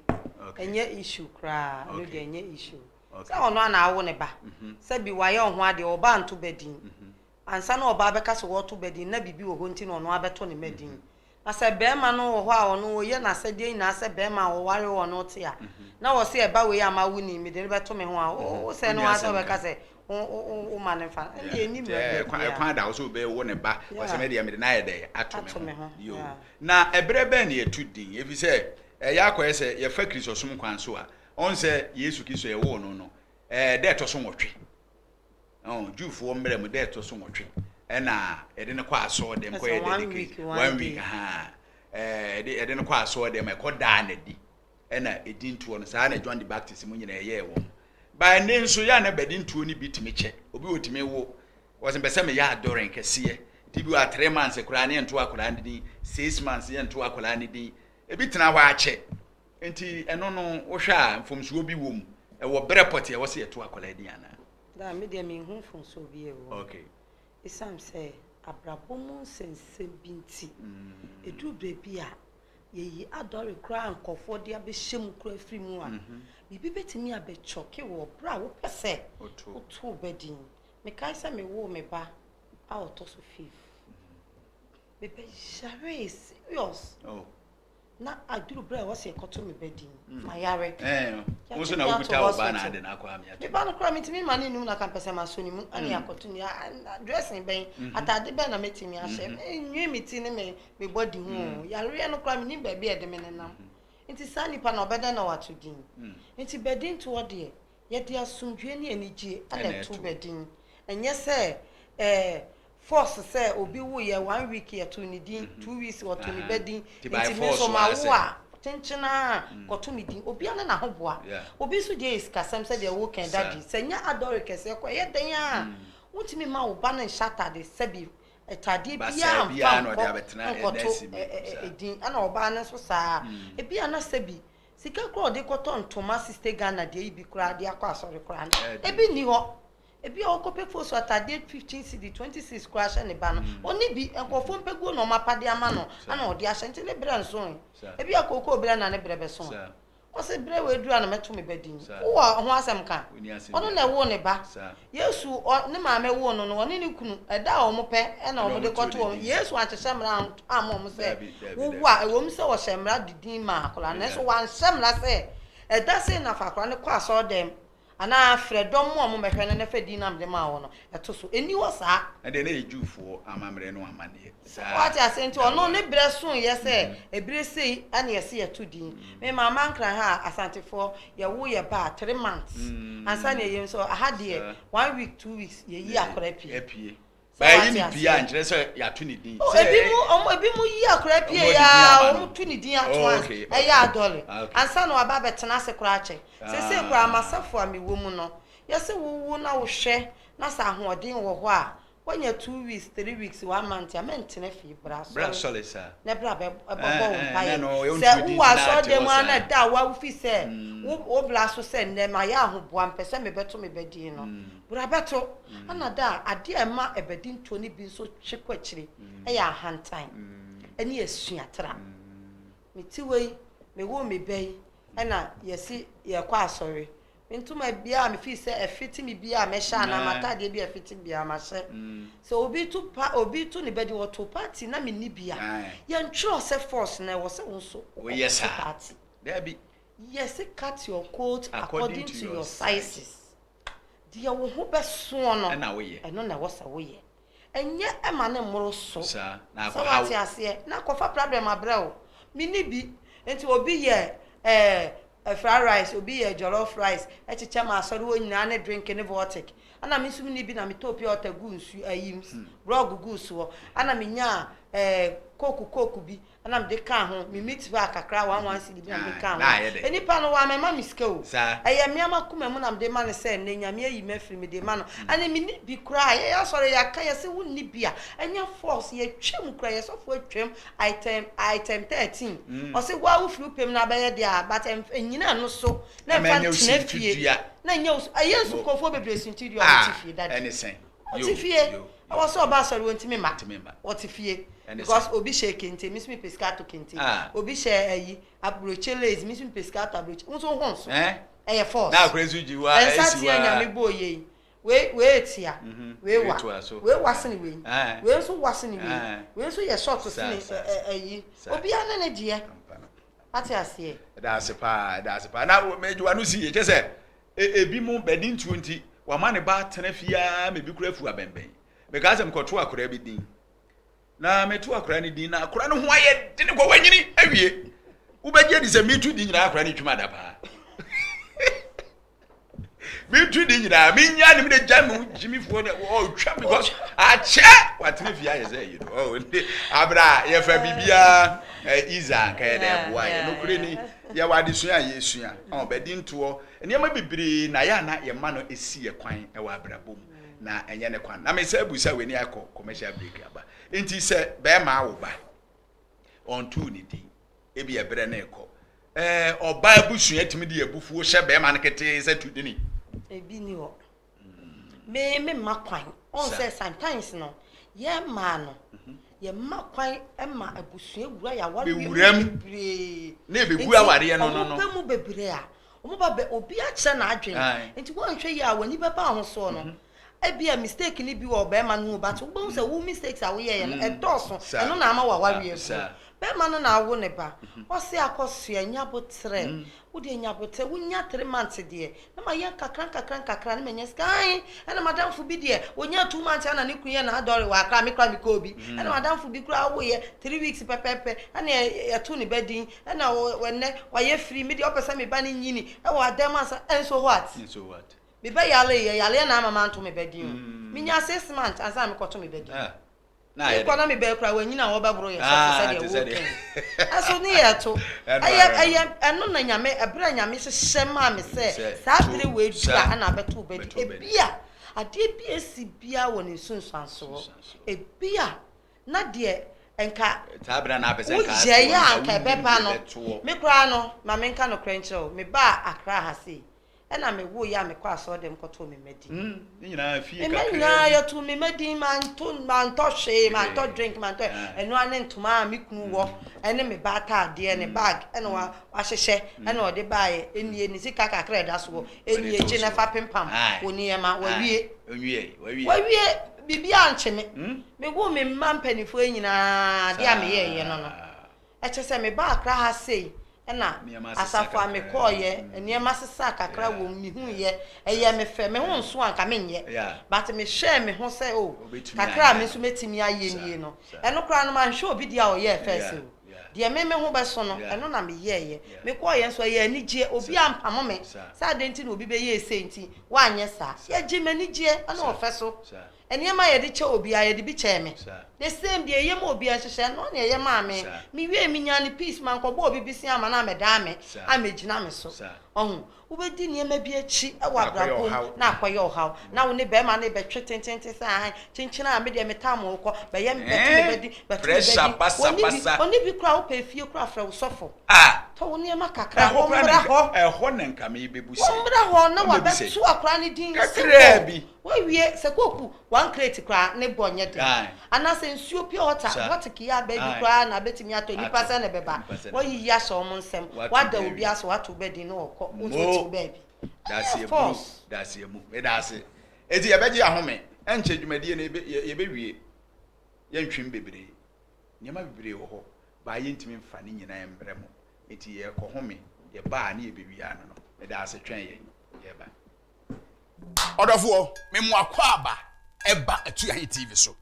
enye issue kra eno de enye issue se ono na awo ne ba se bi waye ho ade oba nto badin ansa na oba be ka so wo to badin na bibi wo ho nti no ono abeto ne madin asa bema no ho a ono ye na asa de na asa bema wo ware wo no te a na wo se e ba we ama wuni mi de beto me ho a o se no asa be ka se o manefa e ni me kwa da wo so be wo ne ba wo se me de me de na ye de ato me ho yo na ebre be na etu din efi se ya akoye se ye fa Kristo som kwan so a on se Yesu Kristo ye wo no de to so nwotwe Jufo mbre mu de to so nwotwe ena ede ne kwa aso dem ko ye dedicate 1 week ha ede ne kwa aso dem e ko da na di ena edintuo no saa na John the Baptist mu nyina ye wo ba ne nso ya na Badinto ni bitimi che obi otimi wo wo se pese me ya adoren kese ti bi wa 3 months kura ne nto akura ne di 6 months ye nto akura ne di e bi tena wa ache enti eno no wo hwa mfomsuo bi wo mu e wo breport ye wo se eto akura di ana da me de me hu mfomsuo bi e wo okay isam say abrabomu sense binti edu brebi a yeyi adore kra ankofo de abehjem kra frimu a bibi betimi abechoke wo bra wo pese oto badin me kai say me wo me ba a oto so fif bebe jare serious na aduru bra wo se ekoto me badin mayare wo so na wo buta wo ba na ade na akwa amia me ba no kra mitimi mane num na kampese masoni mu ani akoto ni dressing ben atade ben na metimi ahye enwe miti ne me body hu yare no kra mi ni ba bi e de me nenam nti sani pa na obeda na watu din nti Badinto ode ye de asundwe ni anigye ana to badin enye se force say obi wo ye 1 week ye to ni din 2 weeks or to ni bedin nti so ma wo a tenchena ko to mi din obi ana na ho boa obi so je is kasam say de wo kan daddy senya adore kese ko ye den a wotimi ma wo ba na shata de sebi etade bia no de abetena edin ana oba na so saa e bia na sebi sika kro de koto ntoma sister Ghana de ibi kura de akọ asori kura na e bi ni ho e bia okope foso atade 15 cd 26 kura sha ne ba no oni bi enkofo mpegu no mapade ama no ana odi ahye nti ne bra nso e bia kokko bra na ne bra be so o se bra we dura na meto me badin wo ho asem ka ono na wo ne ba Yesu ne maame wo no no one ne kunu eda o mo pe e na o mo de koto Yesu anchesha mra am mo se wo a wo mo se wo shemra didin ma akola na so wan shemra se eda se na fa akola ne kwa so dem ana fredom mo mehwe ne fa dinam de ma wo no eto so eni wo sa e de na ejufuo amamre no amane what you say nti ono ne bre so ye se ebre sei ana ye se ye to din me mama nkran ha asantefo ye wo ye ba 3 months ansa na ye so aha de 1 week 2 weeks ye yi akora pie ba yi ni pia nkire so ya to ni din ebi mu yi akora pie ya o mu to ni din ato e ya adole ansa na aba betena se kura ache se kura amasafo amewo mu no ye se wo na wo hwe na sa ahoden wo ho a wanya 2 weeks 3 weeks 1 month ya mentene fi bra solid sir na bra be bobo pai se wo aso de mu ana da wa fi se wo bla so se ne ma ya ahoboa mpese me beto me bedin no bra beto ana da ade ema ebedin to ni bi so twekwa kire e ya hantan eni esuatra metiwei me wo me bei ana yesi ye kwa asori ntuma bia me fi se efiti mi bia me sha na matade bia efiti bia ma she so obi to ni bedi woto party na me ni bia ye ntro se force na wo se wonso yes party there be yes cut your coat according to your sizes dia wo ho beso no na wo ye eno na wo sa wo ye enye ema ne moro so sa na ko ha na kofa problem abrao mi ni bi enti obi ye fried rice obi ye jollof rice echicha ma asori wo nyina na drink ne vortic ana mi sumi ni bi na mi topi otagu nsu ayim brog guso ana mi nya koku bi ana mi de ka ho mi meat ba kakra 1 cd bi na mi ka ho enipa no wa mema mi skew eye mi amakuma mu na mi de ma ne se ne nyame ayi mafiri mi de ma no ana mi ni bi kura ye asori ya ka ye se wo ni bia enya force ye twem kura ye so fo twem item 13 o se wa wo firi pem na ba ye dia but enyina no so na fa tena fie na nya ayensu kofo bebre sintidio otifie dad anything otifie I was so bad sorry won't me mat what if ye because obi share kente miss me pescato kente obi share ayi abrocheles miss me pescato abroche unso honso eh force na crazy ji wa esi wa nya me boye we tia we wasini we so wasini we so ye short to sini ayi obi ana na die ati ase da se pa na mejuwa no si ye chese ebi mu Badinto nti wa ma ne ba tena fia me bi kura fu abemben because am koto akora bi din na metu akora ni din na akora no ho aye de ne kwa wanyini awie ubegye di se metu din nyina akora ni twuma da pa metu din nyina menya ne me de jamu jimifuo ne o twa because ache watena fia ye say you know abra ye fa bibia iza ka ye de boa ye no kure ni ye wade sua ye sua o Badinto eniema bibiri na ya na ye ma no esi ye kwan e wa abrabom na enye ne kwan na me say busa we ni akọ commercial break aba enti se be ma awo ba on tu ni di e bi ebre na ekọ oba abusua timi di abufuo hye be ma ne kete se tu di ni e bi ni ho me ma kwan on say sometimes no ye ma no ye ma kwan e ma abusua wura ya wari bebre na bebu aware no no mu bebre a omo ba be obi a kire na adwen enti won hwe ya wani be ba ho so no e bia mistake ni bi wo be ma no but wo say wo mistakes a wo ye no e doso eno na ama wa wari e be ma no na wo ne ba o se akoso anya botre wo de anya botre wo nya 3 months de na ma ye kakran na menye sky na madam fu bi de wo nya 2 months na ne kunye na adore wa akra me kra me ko bi na madam fu bi kra wo ye 3 weeks pepepe na ye to ne bedin na wo ne wa ye free me de opesa me ba ne nyini e wo adem asa enso what Me be yale na mama to me bedin. Me nya 6 months asa me koto me bedin. Na ye kwana me be kra wanyina wo babro ye so se de wo. Aso ni ye to. Aye eno na nyame ebra nyame hye ma me se sa bere we dua ana beto bedi. Ebia ade bi esi bia wo ne sunsanso. Ebia na de enka tabra na pese nka je ya anka beba no me kra no ma me nka no krencho me ba akra ha sei ena me wo ya me kwa so dem koto me medi ni nyina fie kakra me nya ya to me medi man to hwe man to drink man to eno ane ntoma me kunu wo ene me ba ta de ne bag ene wa hyehye ene o de bae enie ni sika kakra da so enie je na fa pempam woni e ma wawie bibia anche me wo me mampanifo nyina dia me ye no no e che se me ba akra ha sei na asafo me koye eniema sesa kakra wo mi hu ye eye me fe me hu nso anka me nye but me hwe me hu se o kakra me nso metimi aye nie no eno kra no man hwe obi dia o ye first o de me hu be so no eno na me ye me koye nso ye anigye obi ampamo me sa denti na obi be ye esenti wa anye sa ye gye me anigye ana ofe so eniema ye de che obi aye de bi che me the same dey ye ma obi ahyehyɛ no na ye ma me wie mi nya ni peace man ko bo obi bi si ama na me da me amegina me so ohun wo be di niema bi achi e wa brako na akoye ohaw na wo ne be ma na be twe tentente sa chinchina me de me tam wo ko be ye me be pressure basa oni bi kra wo pe fie kra fra wo sofo to wo niema kakra ho bra ho ho ne nka me be busi wo bra ho na wa be tu akra ne din kakra bi wo wie se koku one crate kra ne bonye de anase nsuo pure water what kiya baby kra na betimi ato nipa se ne beba wo yi ya so mo nsem wada obi aso wato bedi no okọ wo to baby that's ye mu me that's eti ye beji ahome enche dwumadi ne ye bewie ye ntwim bebre nyema bebre wo ho ba ye ntimi mfa ne nyina embre mo eti ye ko home ye ba na ye bewie ano no me that's twen ye ba odofo me mu akwa aba eba Atuahene TV so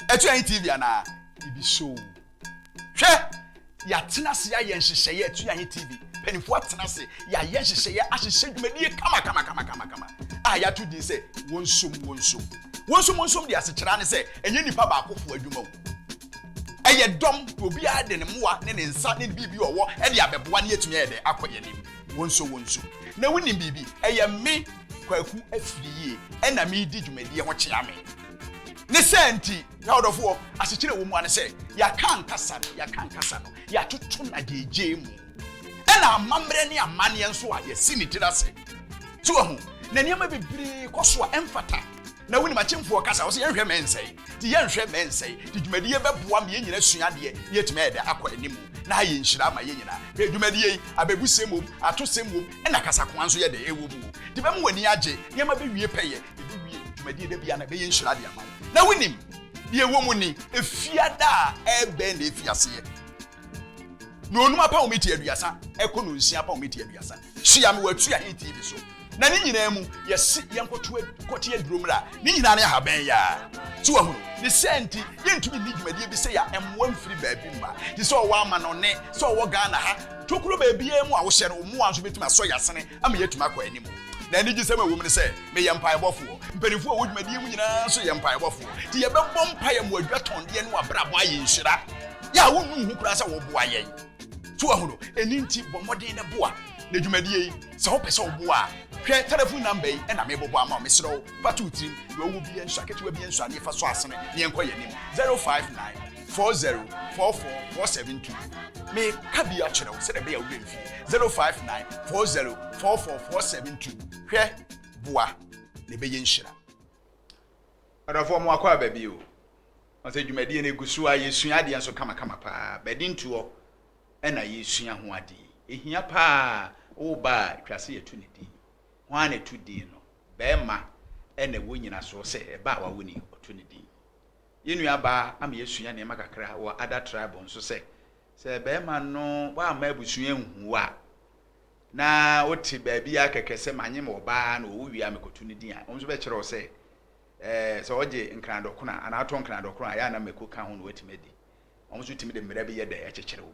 Atuahene TV ana ibi show hwe ya tena se ya yenhyehyeye Atuahene TV penifo atena se ya yenhyehyeye ahyehye dwumadie kama ya to din se wonsom de asekyera ne se enye nipa ba akofo adwuma wo eye dom obi ade ne moa ne ne nsa ne bibi owo e de abeboa ne yetumi ede akoye nim wonsom na woni bibi eye me kwaku afiriye ena me di dwumadie ho kyea me ne senti ya odofo asekyere wo mu ane se ya kan kasa no ya tutu na geje mu ena amamre ne amane enso a ya sini tirase tu ho na niam bebiri koso a emfata na woni machemfo kasa wo se yenhwe mensei ti yenhwe mensei ti dwumadie beboa me nyina suade yetime ede akọ animu na aye nhyira ma ye nyina be dwumadie abebusem atosem ena kasa ko anso ye de ewo mu ti be mu wani age niam bewie peye bewie dwumadie de bia na be yenhyira de ama na wonim ye wo mu ni efiada ebe na efiase no onuma pa ometi aduasa eko no nsia pa ometi aduasa hia me Atuahene TV so na ni nyina mu yesi yenkoto kote aduromra ni nyina na haban ya ti wa hu ni senti yentumi ni dwumadie bi se ya emwa mfiri baabi mba ti so wo ama no ne so wo Ghana ha tokuro baabi emu a wo hye no mu anso betuma so yasene ama yetuma kwa animu na ni gisema wo mu ne se me ye mpae bofo mpanifo a wo dwumadie mu nyina so ye mpae bofo ti ye bebom mpae mu adwatonde ne wabrabo aye nhyira ya wo nu hu kura se wo boa yen ti wa hu no eninti bomodin ne boa na dwumadie se wo pese wo boa hwe telephone number yi na me bobo ama me sro batu tim wo wo bi enso aketewa bi enso ane fa so asene ne enko ye nim 059404472 me kabi a kyerɛw se de be ya wo mfi 059404472 hwe boa ne be ye nhyira adafo mo akwa ba bi o ose dwumadie ne gusu a yesua ade enso kama pa Badinto o na yesua ho ade ehia pa o ba twase yetu ne di wane tu di no bema ene wo nyina so se e ba wa woni otu ne di yenu aba am yesua ne makakra wo other tribe nso se bema no wa ma abusua hu a na oti ba bia kekese manye mo ba na wo wi amekotu ne di a nso be kire o se so oje nkradokuna ana ato nkradokuna ya na meko ka ho no wetimedi nso timi de mera bi ye da ya kekere wo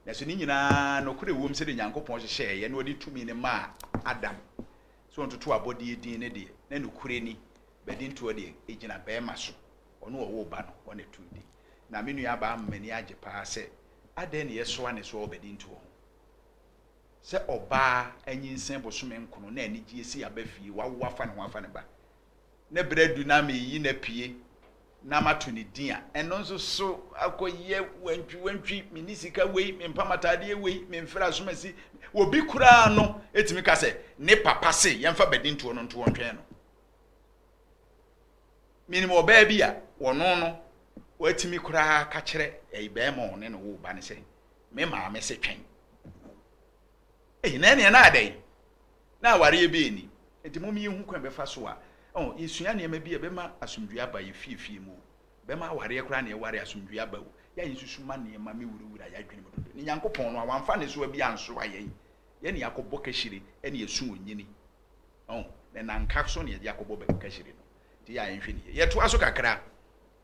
na so ni nyina no kure wo mse de Nyankopon hyehye ye na odi tumi ne ma Adam so ntoto abodi din ne de na nukure ni Badinto de ejina bema so ono wo ba no ono tudi na menu ya ba mmani age pa se ade ne yeso ane so Badinto ho se oba anyinsen bosome nkono na ani gie si abafie wawo afa ne ho afa ne ba ne bredu na me yi na pie na mato ne din a eno nso so akoye wantwi minisika wei mempamatade wei memfra somasi obi kura no etimi ka se ne papa se yemfa Badinto no nto wontwen no minimo oba bi a wono no watimi kura ka kire be ma ne no wo ba ne se me ma me se twen na na adai na ware be ni enti mo mi hu kwan be fa so a yesua ne ma bi e be ma asomdua ba ye fiefie mu be ma ware kura ne ware asomdua ba ya yisusuma ne ma me wuruwura ya dwene mododo ni Nyankopɔn no awamfa ne so bi anso ayen ye ne yakobɔ kashire ene yesu onyini ne nanka so ne ye yakobɔ ba kashire no ti ya enhwe ne ye to aso kakra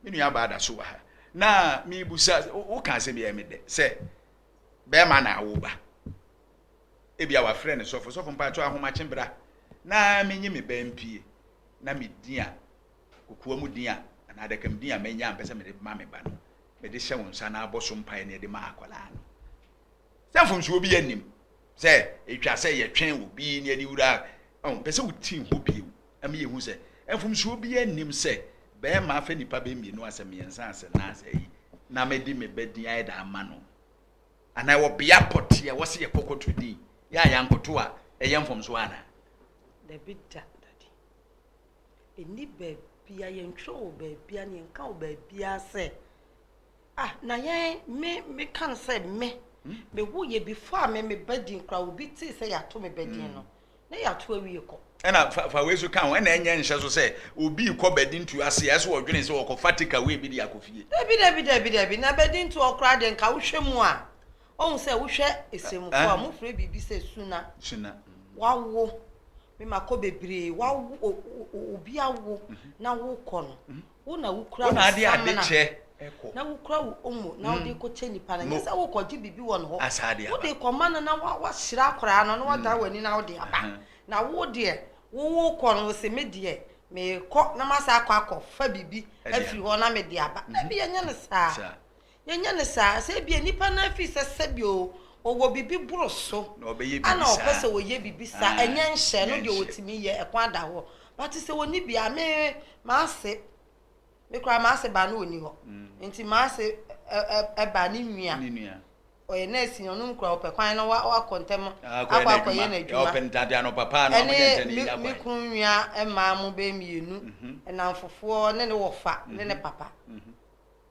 me nua ba da so wa ha na mi busa o kan se be me de se be ma na awo ba ebia wa frɛ ne sɔfo mpa to ahoma kyembra na menyi me bampie na me din a kokoa mu din a na adaka me din a menya mpɛ sɛ me de ma me ba no me de hyɛ won sa na abɔso mpa ne de ma akwala no sɛ mfomso obi anim sɛ etwa sɛ ye twen obi ne adi wura pɛ sɛ wutin ho bio am ye hu sɛ mfomso obi anim sɛ be ma afa nipa be mienu asɛm yensa asɛ na asɛ yi na me di me badin ayi da ama no ana wo bia potie wo se ye kokoto din ya yankoto a eye mfomso ana da bidda dadi eni bia yentwo bia ne nka o bia se na yen me kan se me wo ye before me badin kra obi ti se ya to me badin no na ya to awie ko ena fa we so kan we na enye nhye so se obi ko Badinto ase ya so odwene se wo ko fatika we bi di akofie dabi na Badinto okra de nka wo hwemu a on se wo hwe esemu ko a mo fre bibi se suna wawo me mako bebre wawo obi awo na wo ko no wo na wo kura na ade che eko na wo kura wo omo na wo de ko che nipa na se wo ko ji bibi won ho wo de ko man na wa hira akora no na wa da wani na wo de aba na wo de wo ko no se me de me ko na masa akọ fa bibi afiri ho na me de aba na bi yenya ne saa se bi nipa na afi sese bi o wo bibi broso na obe ye bibi ana opese wo ye bibi sa enye nhye no de wotimi ye ekwan da ho but se woni bia me ase me kra ma ase ba no oni ho nti ma ase ba ni nua oye na esi onu kra opekwan na wa kontem akwa ye na adwuma open dada no papa no mo jente ni me kun nua e ma mo be mienu na mfofo ne wo fa ne papa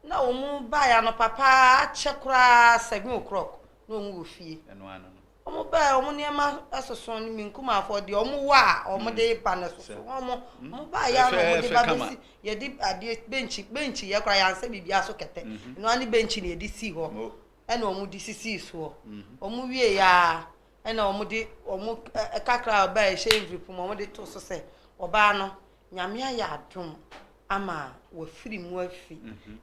na omu ba ya no papa chekura 7 o'clock no omu ofie omu ba omu niema asoso ni minkuma afọ de omu wa omu de pa na soso omu ba ya no omu de ba besi ye di ade bench ye kura ya nse bibia so kete no ani bench ni ye di si ho ena omu di sisi so omu wie ya ena omu di omu kakra ba e she envelope omu de to so se oba no nyame ya adom ama wo firi mu afi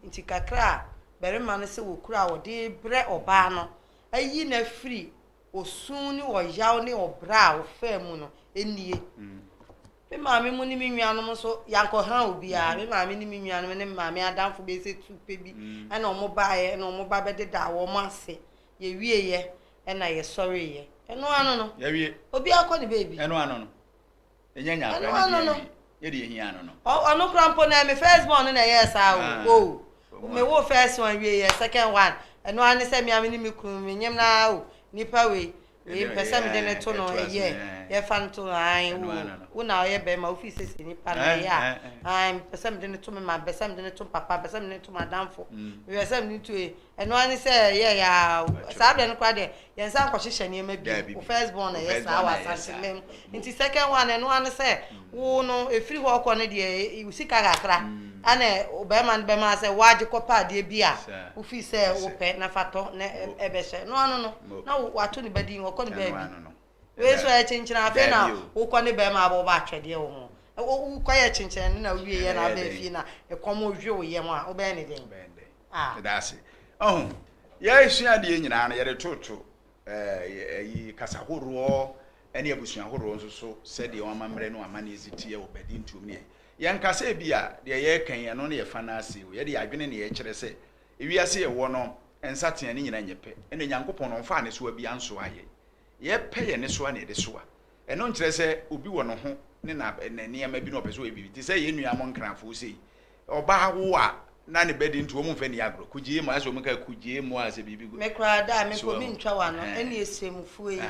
nti kakra berema no se wo kura wo de bre oba no ayi na firi osun ni wo yaw ni obra wo fa mu no enie me maame mu ni me nnuanom so yanko ha obi a me maame ni me nnuanom ne maame adamfo be se tupe bi na omo baaye na omo ba be de da wo mase ye wie ye na ye sorry ye eno ano no ye wie obi akọ ni baby eno ano no enyanya akọ ni ye de ehia ano no ono krampo na me first born na yes o me wo first one wie ye second one eno ani se me ame ni me kunu me nyem na o nipa we pesa me de ne to no ye fan to ai wo na ye be ma office se nipa na ya ai pesa me de ne to me ma pesa me de ne to papa pesa me de ne to madamfo me pesa me to eno ani se ye ya sa be no kwa de ye nsa akọ hyehyɛ ne ma bi o first born na yes our santimem nti second one eno ani se wo no efiri ho akọ ne de usika kakra ana obema be ma se waje kopa de bia ofi se wo pe na fato na ebehye no na wato ne badi wo kɔ ne baabi we so e chinchina afi na wo kɔ ne be ma abo ba twede wo ho wo kɔ ye chinchina na wie ye na be fi na e komo hwe wo ye mo a wo be ne den that's it ye esua de nyina na ye de toto yi kasa horo ene abusua horo nso so said the one mamre no amane ezitie wo Badinto ne yɛnka sɛ bia de ye kan ye no ne ye fa na ase ye de adwene ne ye kyerɛ sɛ ewiase ye wo no ensatea ne nyina nyepɛ ene Nyankopɔn no mfa ne so abia nso aye ye pɛ ye ne so na ye de so a ɛno nkyerɛ sɛ obi wo no ho ne na nneɛma bi no pɛ so ebi ti sɛ ye nua mo nkranfo sei ɔba wo a na ne Badinto mo mfa ni agro kugie mo aso mo ka kugie mo ase bibi go me kra da me ko mi ntwa wa no ene esemfu yi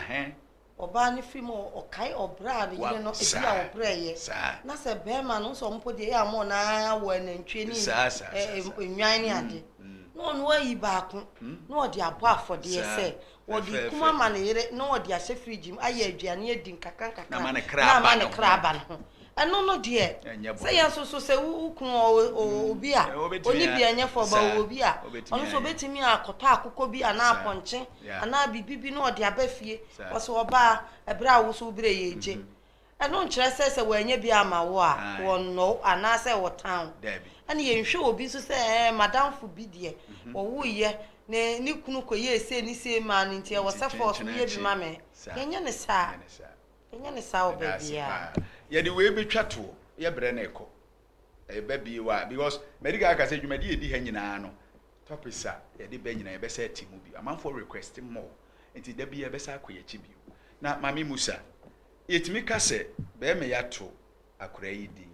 oba ne fi mo okai obra ne yire no ebi a obra ye na se be ma no so mpo de ya mo na wo anantwe ni enwan ni ade no no ayi baako no odi abo afode ye se wodi kuma ma ne yire no odi ahye fridge aye aduane edi nkaka na ma ne kraba no eno no de se yan so se ukun obi a oni bia nya fo ba obi a ono so betimi akota akoko bi ana aponche ana bibibi no odi abafie o so oba ebra wo so bire yeje eno nkyere se wanya bi ama wo a wonno ana se wo town ani ye nhwe obi so se madam fu bi de wo wuye ne ni kunu koye ese ni se ma ni ntia wo se force ni ye bi ma me yenya ne sa obebia ye de we betwa to ye bre na eko e ba bi wa because medical ka say dwumadi edi ha nyina no topisa ye de ba nyina ye be say timu bi amanfo request more enti da bi ye be say akoye chi bi na mami Musa yetimi ka se be me ya to akora yi di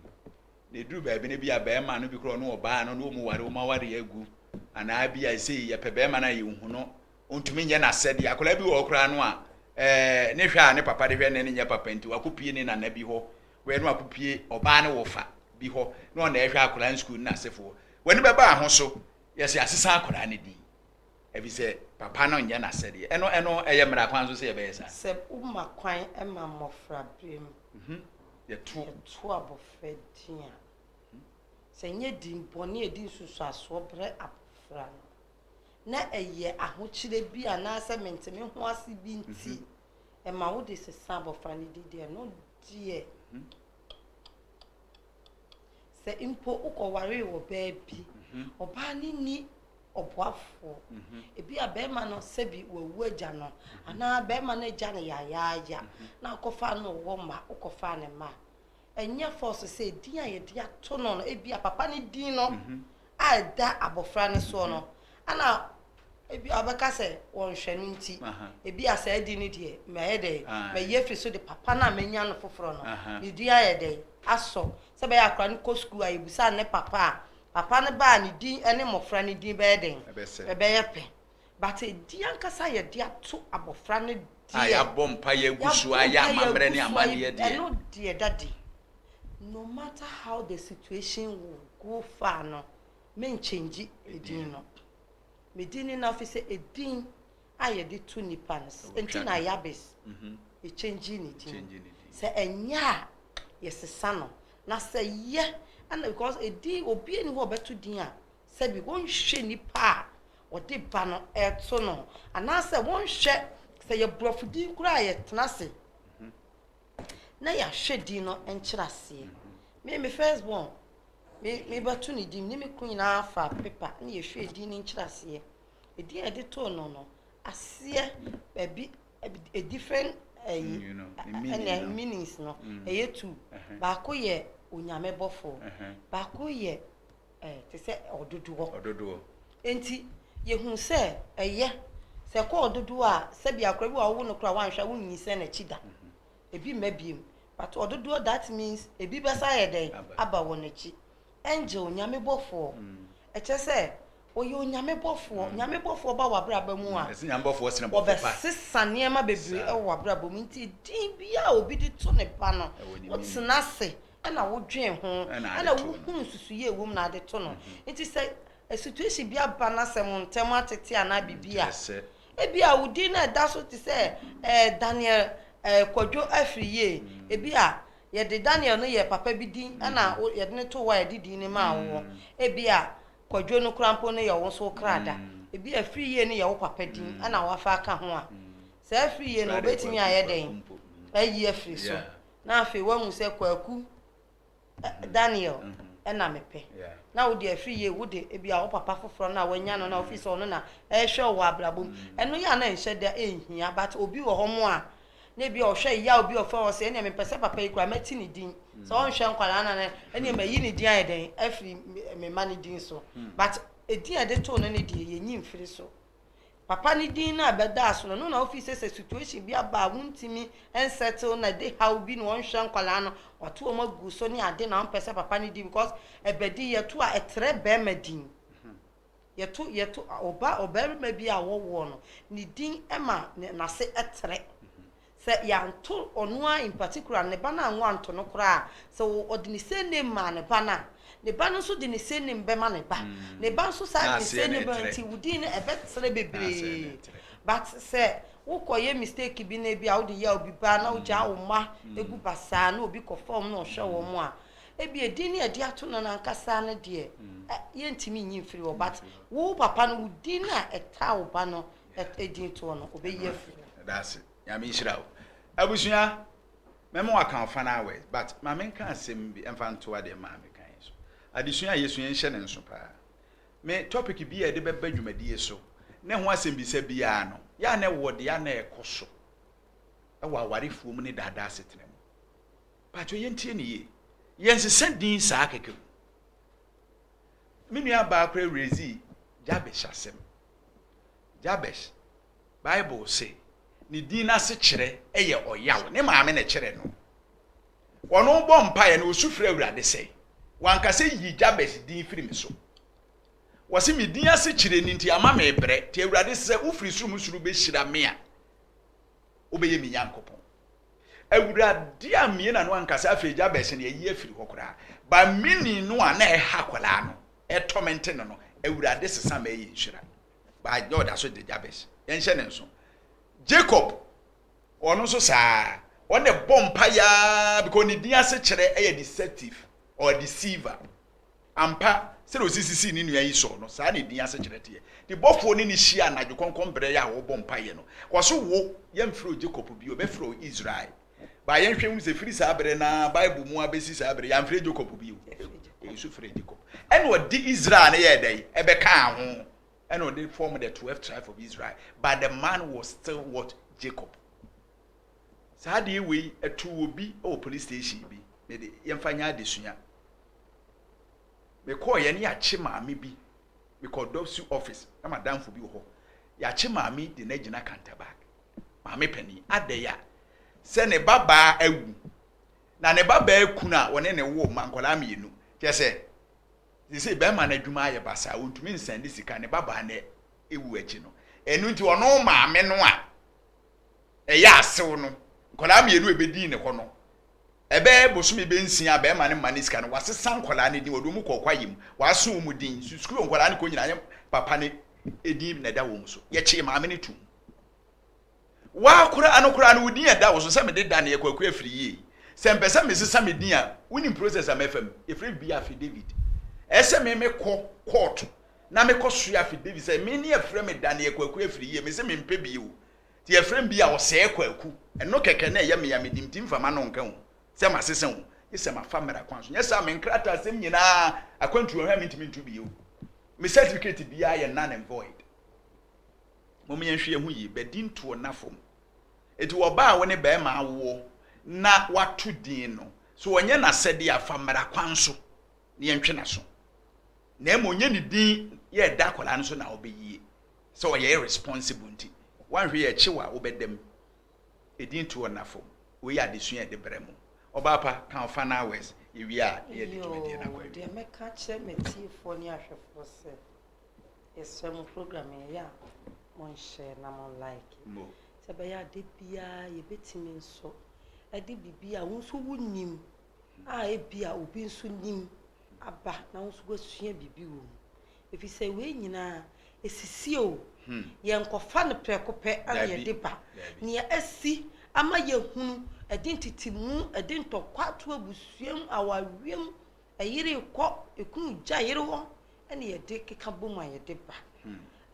ne duru ba bi ne bi a be ma no bi kro no oba no mu ware o ma ware agu ana bi a sei ye pe be ma na ye hu no ontumi nye na sede akora bi wo kra no a ne hwa ne papa de hwe ne nya papa nti wakopie ne na bi ho we no akopie oba ne wofa bi ho no na ehwe akora school na sefo we ne beba ho so yesi asesa akora ne di ebi se papa no nya na sede eno eye mra kwan so se ye be yesa se umma kwan ema mofra brem ye to abofra dia se nye di mboni edi susu aso bre abofra na eye ahokyire bi ana se menteme ho ase bi nti e ma wo de se abofra ne di no die se impo ukoware wo baabi oba ni oboafo ebi abema no sebi wawu agya no ana abema no agya no ya na akofa no wo ma ukofa ne ma enye force se din a ye dia to no ebi papa ne din no a da abofra ne so no ana ebi abaka se won hwenu nti ebi asa di ni de me ye de me ye firi so de papa na menya no foforo no me di aye de aso se be akra ni ko school ayi busa ne papa ne ba ni din ene mofra ni din be den e be ye pe but e di ankasa ye de ato abofra ne di aya bompa ye gusu aya amamre ni amane ye de no de daddy no matter how the situation will go far no men change edin no medini na office edin aye de to nipans enti na yabes e change ni din se enya yesesa no na se ye and because edin obi eni ho beto din a se bi won hwe nipa o de ba no eto no ana se won hwe se ye brofudin kura ye tenase na ya hwe din no enkyerase me first born me batu ni dim ni me kun na afa paper na ye hwe din ni nkyerase edin e de to no ase baby a different you know meanings no e two ba ko ye onyame bofo ba ko ye te se ododo enti ye hu se eye se ko ododo a se bia akra bi wa wo no kra wan hwa wonyi se na chida ebi mabiem but ododo that means ebi besa ye den aba wonachi angel onyame bofo e che se oye onyame bofo ba wabraba mu a ese nyame bofo sene bofo pa sisane ma bebre e wabraba mu nti din bia obi di to ne pa no wotena se na wodwen ho na wohun susuye wom na de to no nti se a situation bia ba na se mo ntem atete ana bibia e bia wodi na da so ti se Daniel kwadwo afriye e bia ye de Daniel no ye papa bi din na ye de ne to wa ye di din ne ma wo e bia kwadwo no krampo no ye wo so krada e bia afriye no ye wo papa din na wafa aka ho a se afriye no obetimi aye den ayi afri so na afi wa mu se kwaku Daniel na mepe na wo de afriye wo de e bia wo papa foforo na wanya no na office ono na hwe wo abrabom eno ya na nhye da ehia but obi wo ho mo a na bi ohwe ya obi ofa o se na me pese papa yi kura meti ni din so on hwe nkwala na na ma yi ni din ayeden afri me ma ni din so but edin ade to no ne die yenyi mfiri so papa ni din na beda so no na office say situation bi aba wuntimi ensettle na dey how bi no on hwe nkwala no oto o magu so ni ade na on pese papa ni din because ebedi ye to a etre be madin yeto oba me bi a wo no ni din ema na se etre se yanto onua in particular ne bana anwanto no kra se odini se ne ma ne bana ne bana so dini se ne be ma ne ba ne ba so sa dini se ne ba nti wudi ne ebetre bebre but se wo koye mistake bi na bi a wo de ya obi ba na wo ja wo ma egu basa na obi ko form na ohwe wo mo a ebi edin ne ade ato no na nkasa na de ye ntimi nyi mfiri wo but wo papa no wudi na eta wo ba no edin to no obeyi afiri that's it yami nshirawo abusuya memo akan fa na we but ma men kan asem bi emfa nto ade ma me kan so adesuya yesu yen hye ne nso pa me topic bi e de beba dwumadie so ne ho asem bi sa bia no ya na wode ya na ekoso e wa warefuo mu ne dada asetene mu pa to yentie ne ye yense din sa akeke minua ba akra rezi Jabesh asem Jabesh Bible say ni din na se kire eye oyawo ne maame na kire no wono bo mpaye na osufre awurade sei wanka se yi Jabesh din firi mi so wose mi din ase kire ni nti ama me bre ti awurade se ufiri suru musuru be hira me a obeye mi yankopon awurade amie na no wanka se afi Jabesh na yi afiri hokora ba mini no a na e hakola no e torment no awurade sesa ma yi hira ba God aso de Jabesh yen hye ne nso Jacob ono so saa on the bompa ya because ni dia se kire e deceptive or deceiver ampa se ro sisi ni nua yi so no saa ni dia se kire te the bofo ni hia na dwokonkon bre ya wo bompa ye no wo so wo yem fro Jacob bi o be fro Israel ba yen hwem se firi saa bre na Bible mu abesi saa bre yam fre Jacob bi o yesu fre Jacob and what the Israel na ye dai e be ka ho and they formed the 12th tribe of Israel, but the man was still what? Jacob. So how do you weigh a two be or police station be? Maybe Yamfanya Disunya. Me call any a chima me be because those office, I'm a damn for you. Yachima me the Nejina Cantabac. Mammy Penny, at the ya. Send a baba a woo. Na ne baba kuna when any woman colami you know. Just say. They say Bema na dwuma ya basa wontumi nsende sika ne baba na ewu achi no enu nti ono maame no a eya asew no nkola mienu ebedi ne ko no ebe bosumi be nsia Bema ne mane sika no wasesa nkola ne din odomu kokwayim waso mu din skulu nkola ne ko nyina papa ne edin na da wo mu so ye chi maame ne tum wa kura anokura no udin ya da wo so se me de da ne yakwaku afiri yi se mpesa me sesa me din a winning process am fm efri bi afi David ese me court na me koso ya fi David say me ne afre me dane ekwaku afiri ye me se me mpe bi o ti afre bi a wo se ekwaku eno keke na ye me ya me dimtim fama no nka ho se ma sesen ho ise ma famera kwanso nye sa me nkrata asem nyina akwantu ho me ntimi ntu bi o me certificate bi ya ye none and void mo me nhwe hu yi Badinto na fom eti wo ba wo ne ba ma awo na watu din no so wonye na sede ya famera kwanso ne yentwe na so na emonye ni din ye da kola no so na obeyie so ye responsible nti wan hwe ye chiwa obedem edin to na fom we ya desua de bremu obapa kan fa na west ye wi a ye de tumedi na kwa de meka che meti fo ni ahwefo se esem program ya mon share na mon like mo se be ya de bia ye betimi nso ade bibia wo so wunim a e bia obi nso nim aba na wo so gwasua bibi wo efi se we nyina esisi o ye nkofa ne prekope a ye de ba ne asi ama ye hunu edentitimu edentokwa to abusuam awawem ayire kɔ ekunu gya yire ho ene ye de keka boma ye de ba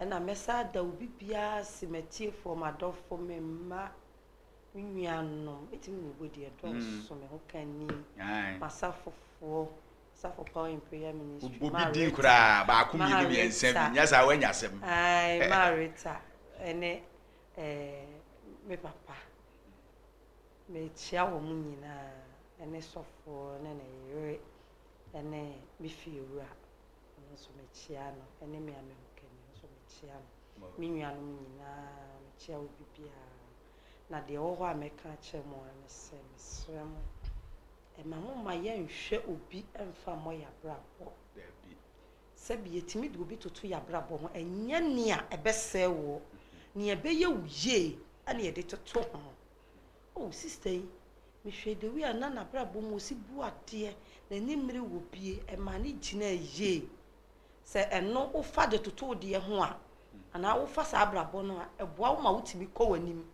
ena mesa da obi bia simetie for madofo memma nnuano etimi no bodi e don so me ho kani masafofo safo power in prayer ministry obi din kura ba akomi ni bi ensem nya sa wanya sem ai, Marita ene me papa me chia wo mu nyina ene sofo ne yere ene me fiewura nso me chia no ene me amemkani nso me chia no me nuanu nyina me chia wo bibia na de wo ho ameka che mo ne se me srem e ma ye nhwe obi emfa mo ya brabo sebi yetimi de obi toto ya brabo ho enye ne a ebese wo ne ebeye wuye ana ye de toto ho oh sister me hwe de wi ana na brabo mo si bu ade na nimri wo bie e ma ne gina ye se eno wo fa de toto de ho a ana wo fa sa brabo no a eboa wo ma wutimi ko wanim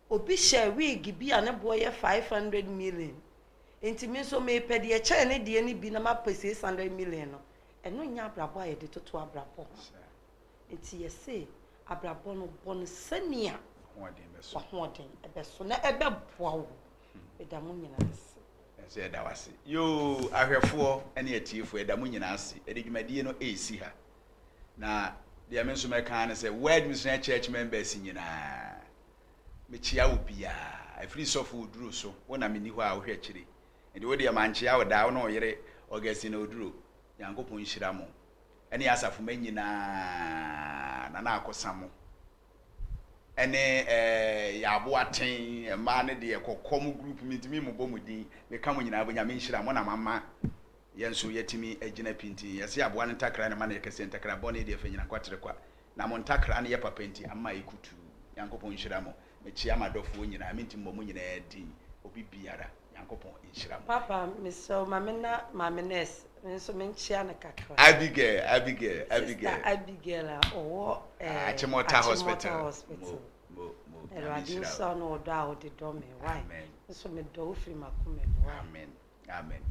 obi share wig bi ane boy 500 million enti me so me pede e che ne de ni bi na ma pese 600 million no eno nya abrabo aye de toto abrabo enti ye say abrabo no bon sania hoden ebeso na ebeboa wo edamu nyina ase ense edawase yo ahwefo ene atiefo edamu nyina ase ededwumadie no esi ha na de amenso meka na say word mission church members nyina mechia obia afiri sofo oduro so wona meni ho a wo hwe kire ende wo de manchia wo da wo no yere ogasi na oduro yankopon hyira mo ene asafo manyina na akosamo ene yabo aten ma ne de ekokom group mitimi mo bomudin me ka mo nyina abonya me hyira mo na mama yenso yetimi agina pinti yesi abo an takra ne ma na yekese takra bone de afanyina kwatere kwa na mo takra ne ye papenti amma ikutu yankopon hyira mo me chia madofo nyina minti mo nyina edi obi biara yankopon hyira mo papa me so mamenes so me chia na kakra Abigail Achimota Hospital mo Eradi so no do a odi do me why so me do free makome amen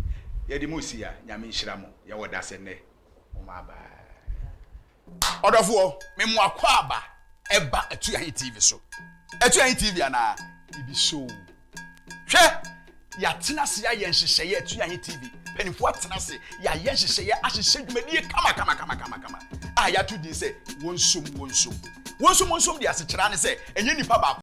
yedi musia nyame hyira mo ye woda se ne o ma ba Odofo me mo akwa aba eba Atuahene TV so Atuahene TV ana ibi show hwe ya tena se ya yenhyehyeye Atuahene TV penifo atena se ya yenhyehyeye ahyehye dwumadie kama ya to din se wonsom dia se kyera ne se enye nipa ba